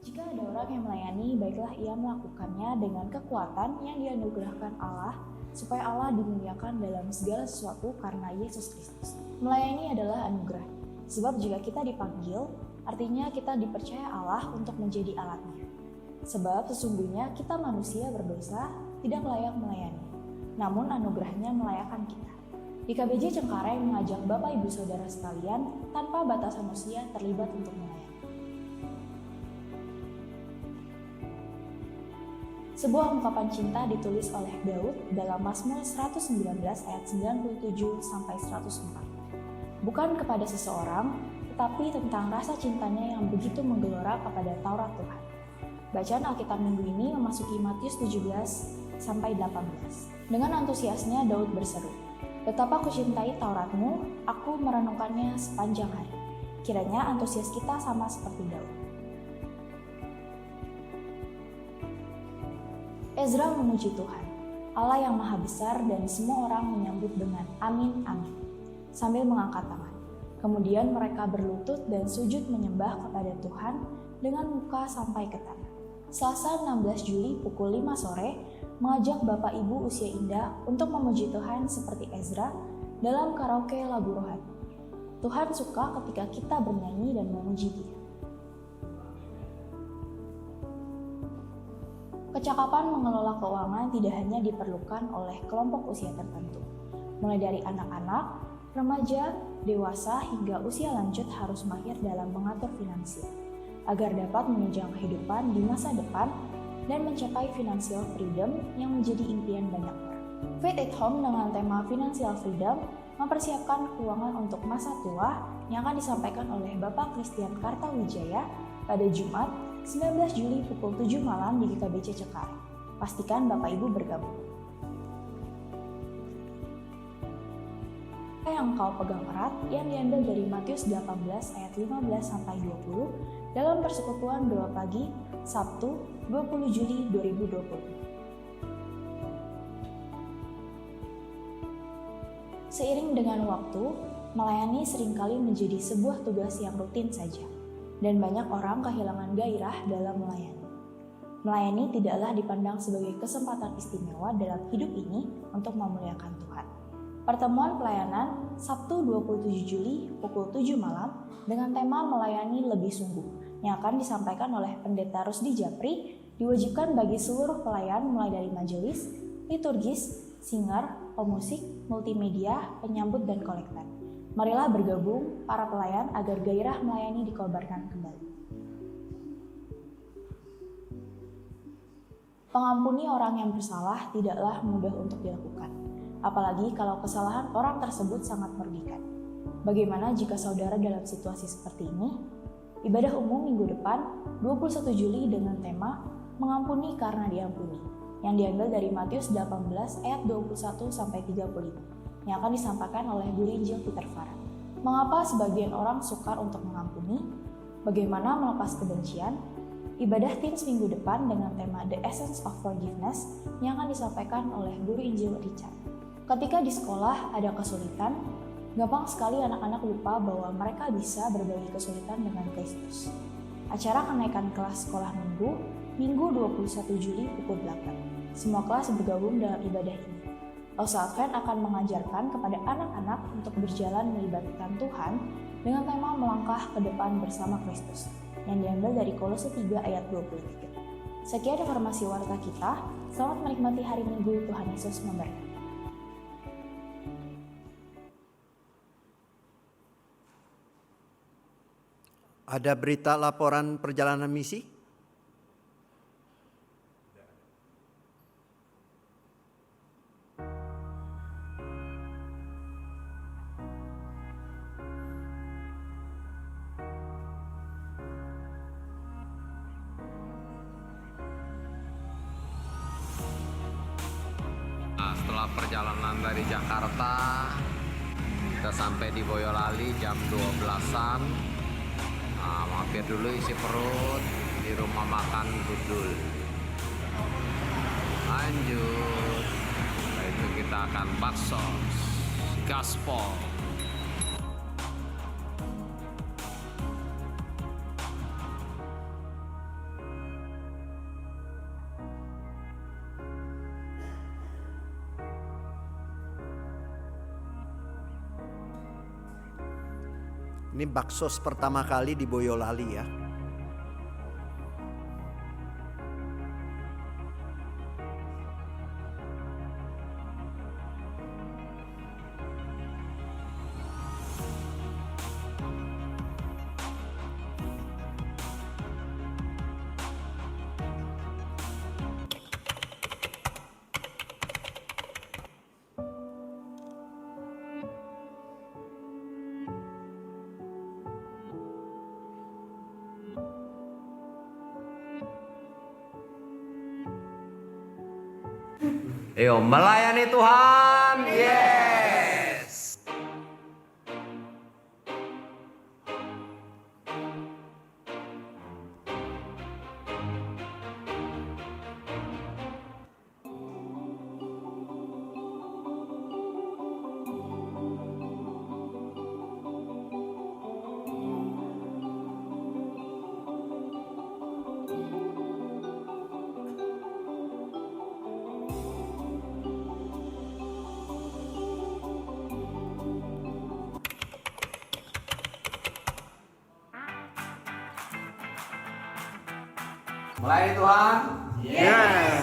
jika ada orang yang melayani, baiklah ia melakukannya dengan kekuatan yang dianugerahkan Allah, supaya Allah dimuliakan dalam segala sesuatu karena Yesus Kristus. Melayani adalah anugerah, sebab jika kita dipanggil, artinya kita dipercaya Allah untuk menjadi alatnya. Sebab sesungguhnya kita manusia berdosa tidak layak melayani, namun anugerahnya melayakkan kita. IKBJ Cengkareng mengajak Bapak Ibu Saudara sekalian tanpa batasan usia terlibat untuk melayani. Sebuah ungkapan cinta ditulis oleh Daud dalam Mazmur 119 ayat 97 sampai 104. Bukan kepada seseorang, tetapi tentang rasa cintanya yang begitu menggelora kepada Taurat Tuhan. Bacaan Alkitab minggu ini memasuki Matius 17 sampai 18. Dengan antusiasnya Daud berseru, "Betapa kucintai Tauratmu, aku merenungkannya sepanjang hari." Kiranya antusias kita sama seperti Daud. Ezra memuji Tuhan, Allah yang maha besar, dan semua orang menyambut dengan amin, amin, sambil mengangkat tangan. Kemudian mereka berlutut dan sujud menyembah kepada Tuhan dengan muka sampai ke tanah. Selasa 16 Juli pukul 5 sore mengajak Bapak Ibu usia indah untuk memuji Tuhan seperti Ezra dalam karaoke lagu rohani. Tuhan suka ketika kita bernyanyi dan memuji Dia. Kecakapan mengelola keuangan tidak hanya diperlukan oleh kelompok usia tertentu. Mulai dari anak-anak, remaja, dewasa hingga usia lanjut harus mahir dalam mengatur finansial, agar dapat menunjang kehidupan di masa depan dan mencapai financial freedom yang menjadi impian banyak orang. Faith at Home dengan tema Financial Freedom mempersiapkan keuangan untuk masa tua yang akan disampaikan oleh Bapak Christian Kartawijaya pada Jumat 19 Juli pukul 7 malam di GKBC Cengkareng. Pastikan Bapak Ibu bergabung. yang kau pegang erat yang diambil dari Matius 18 ayat 15 sampai 20 dalam persekutuan doa pagi Sabtu 20 Juli 2020. Seiring dengan waktu, melayani seringkali menjadi sebuah tugas yang rutin saja, dan banyak orang kehilangan gairah dalam melayani. Melayani tidaklah dipandang sebagai kesempatan istimewa dalam hidup ini untuk memuliakan Tuhan. Pertemuan pelayanan Sabtu 27 Juli pukul 7 malam dengan tema melayani lebih sungguh yang akan disampaikan oleh Pendeta Rusdi Japri diwajibkan bagi seluruh pelayan mulai dari majelis, liturgis, singer, pemusik, multimedia, penyambut, dan kolektor. Marilah bergabung para pelayan agar gairah melayani dikobarkan kembali. Mengampuni orang yang bersalah tidaklah mudah untuk dilakukan, apalagi kalau kesalahan orang tersebut sangat merugikan. Bagaimana jika saudara dalam situasi seperti ini? Ibadah umum minggu depan, 21 Juli dengan tema Mengampuni karena diampuni, yang diambil dari Matius 18 ayat 21 sampai 35, yang akan disampaikan oleh Guru Injil Peter Farah. Mengapa sebagian orang sukar untuk mengampuni? Bagaimana melepas kebencian? Ibadah Teens minggu depan dengan tema The Essence of Forgiveness yang akan disampaikan oleh Guru Injil Richard. Ketika di sekolah ada kesulitan, gampang sekali anak-anak lupa bahwa mereka bisa berbagi kesulitan dengan Kristus. Acara kenaikan kelas sekolah Minggu 21 Juli pukul 8. Semua kelas bergabung dalam ibadah ini. Oswald Advent akan mengajarkan kepada anak-anak untuk berjalan melibatkan Tuhan dengan tema melangkah ke depan bersama Kristus yang diambil dari Kolose 3 ayat 23. Sekian informasi warta kita. Selamat menikmati hari Minggu. Tuhan Yesus memberkati. Ada berita laporan perjalanan misi? Setelah perjalanan dari Jakarta, kita sampai di Boyolali jam 12-an. Mampir dulu isi perut di rumah makan Budul. Lanjut, setelah itu kita akan bakso, gaspol. Ini baksos pertama kali di Boyolali ya. Ayo melayani Tuhan. Yes. Melayani Tuhan. Yes.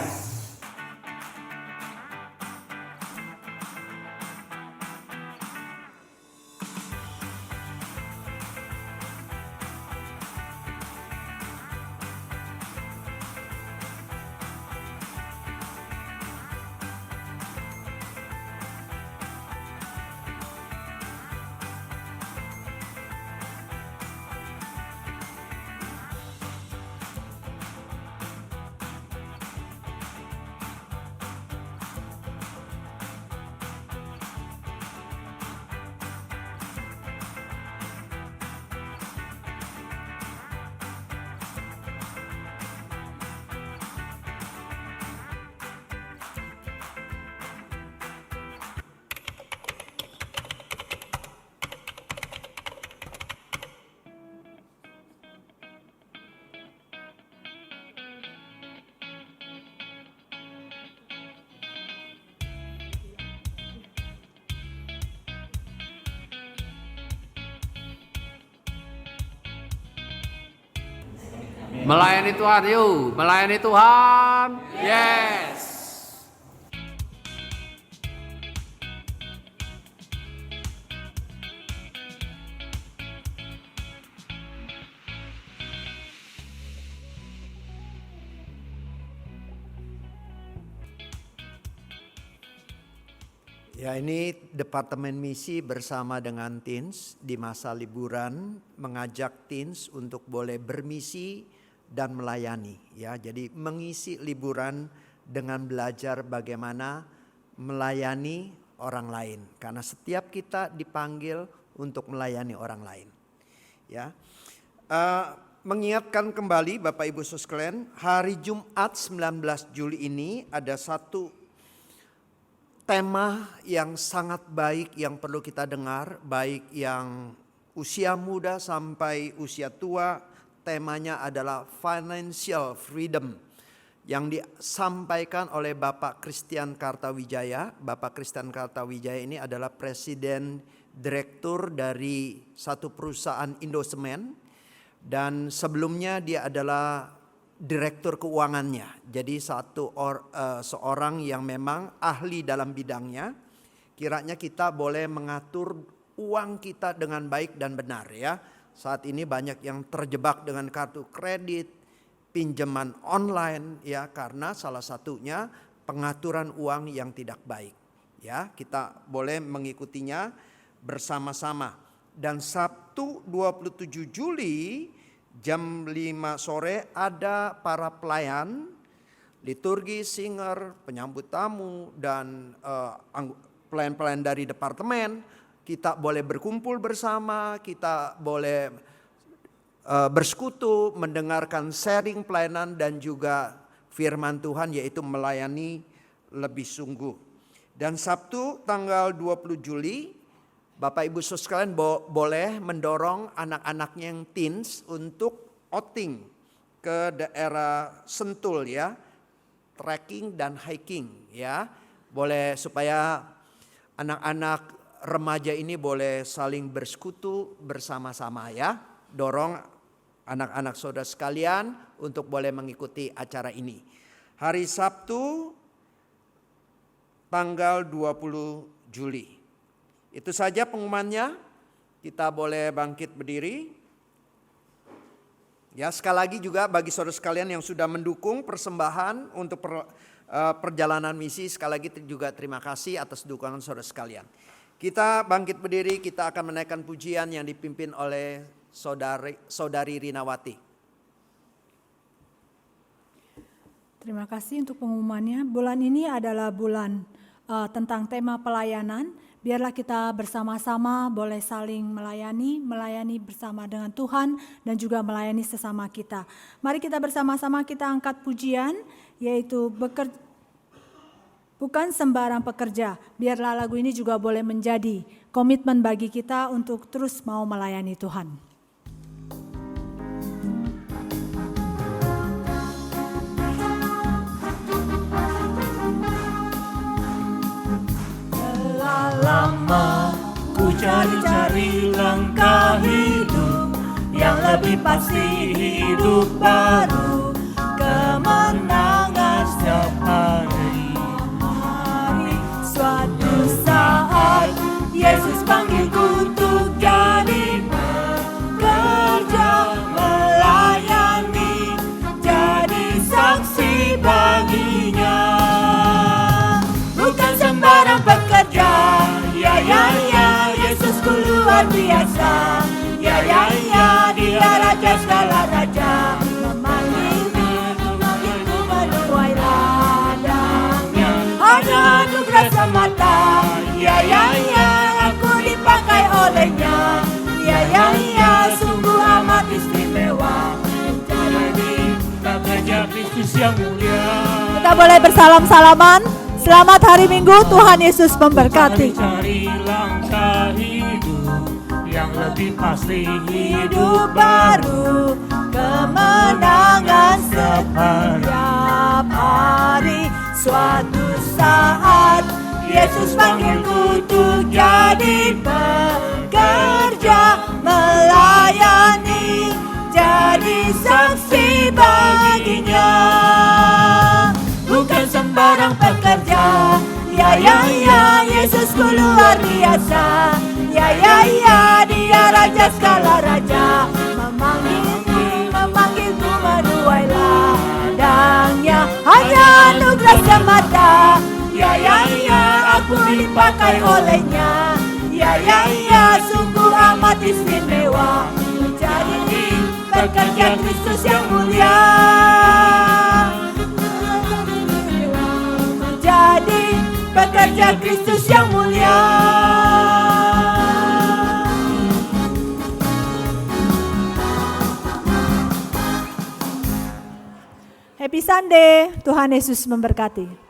Melayani Tuhan, yuk. Melayani Tuhan. Yes. Ya, ini Departemen Misi bersama dengan teens di masa liburan mengajak teens untuk boleh bermisi dan melayani. Ya, jadi mengisi liburan dengan belajar bagaimana melayani orang lain. Karena setiap kita dipanggil untuk melayani orang lain. Ya, mengingatkan kembali Bapak Ibu Saudara sekalian, hari Jumat 19 Juli ini ada satu tema yang sangat baik yang perlu kita dengar, baik yang usia muda sampai usia tua. Temanya adalah financial freedom yang disampaikan oleh Bapak Christian Kartawijaya. Bapak Christian Kartawijaya ini adalah presiden direktur dari satu perusahaan Indosemen, dan sebelumnya dia adalah direktur keuangannya. Jadi seorang yang memang ahli dalam bidangnya. Kiranya kita boleh mengatur uang kita dengan baik dan benar ya. Saat ini banyak yang terjebak dengan kartu kredit, pinjaman online ya, karena salah satunya pengaturan uang yang tidak baik. Ya, kita boleh mengikutinya bersama-sama. Dan Sabtu 27 Juli jam 5 sore ada para pelayan, liturgi, singer, penyambut tamu, dan pelayan-pelayan dari departemen. Kita boleh berkumpul bersama, kita boleh bersekutu, mendengarkan sharing pelayanan dan juga firman Tuhan, yaitu melayani lebih sungguh. Dan Sabtu tanggal 20 Juli Bapak Ibu Saudara sekalian boleh mendorong anak-anaknya yang teens untuk outing ke daerah Sentul ya, trekking dan hiking ya. Boleh supaya anak-anak remaja ini boleh saling bersekutu bersama-sama ya. Dorong anak-anak saudara sekalian untuk boleh mengikuti acara ini. Hari Sabtu tanggal 20 Juli. Itu saja pengumumannya. Kita boleh bangkit berdiri. Ya, sekali lagi juga bagi saudara sekalian yang sudah mendukung persembahan untuk perjalanan misi, sekali lagi juga terima kasih atas dukungan saudara sekalian. Kita bangkit berdiri, kita akan menaikkan pujian yang dipimpin oleh saudari Rinawati. Terima kasih untuk pengumumannya. Bulan ini adalah bulan tentang tema pelayanan. Biarlah kita bersama-sama boleh saling melayani bersama dengan Tuhan dan juga melayani sesama kita. Mari kita bersama-sama kita angkat pujian, yaitu bukan sembarang pekerja. Biarlah lagu ini juga boleh menjadi komitmen bagi kita untuk terus mau melayani Tuhan. Lama ku cari-cari langkah hidup yang lebih pasti, hidup baru, kemenangan setiap hari. Suatu saat Yesus panggilku untuk jadi pekerja, melayani, jadi saksi baginya. Bukan sembarang pekerja, ya Yesusku luar biasa. Ya Dia Raja segala raja, memanggilku menuai ladangnya. Hanya anugerah semata, ya aku dipakai olehnya. Ya sungguh amat istimewa, menjadi pekerja Kristus yang mulia. Kita boleh bersalam-salaman. Selamat hari Minggu, Tuhan Yesus memberkati. Cari langkah hidup yang lebih pasti, Hidup baru, kemenangan setiap hari. Suatu saat Yesus panggilku untuk jadi pekerja, melayani, jadi saksi baginya. Bukan sembarang pekerja, ya Yesusku luar biasa. Ya dia raja segala raja, memanggilku menuai ladangnya. Hanya anugerah semata, ya aku dipakai olehnya. Ya sungguh amat istimewa, menjadi pekerja Kristus yang mulia. Menjadi pekerja Kristus yang mulia. Happy Sunday, Tuhan Yesus memberkati.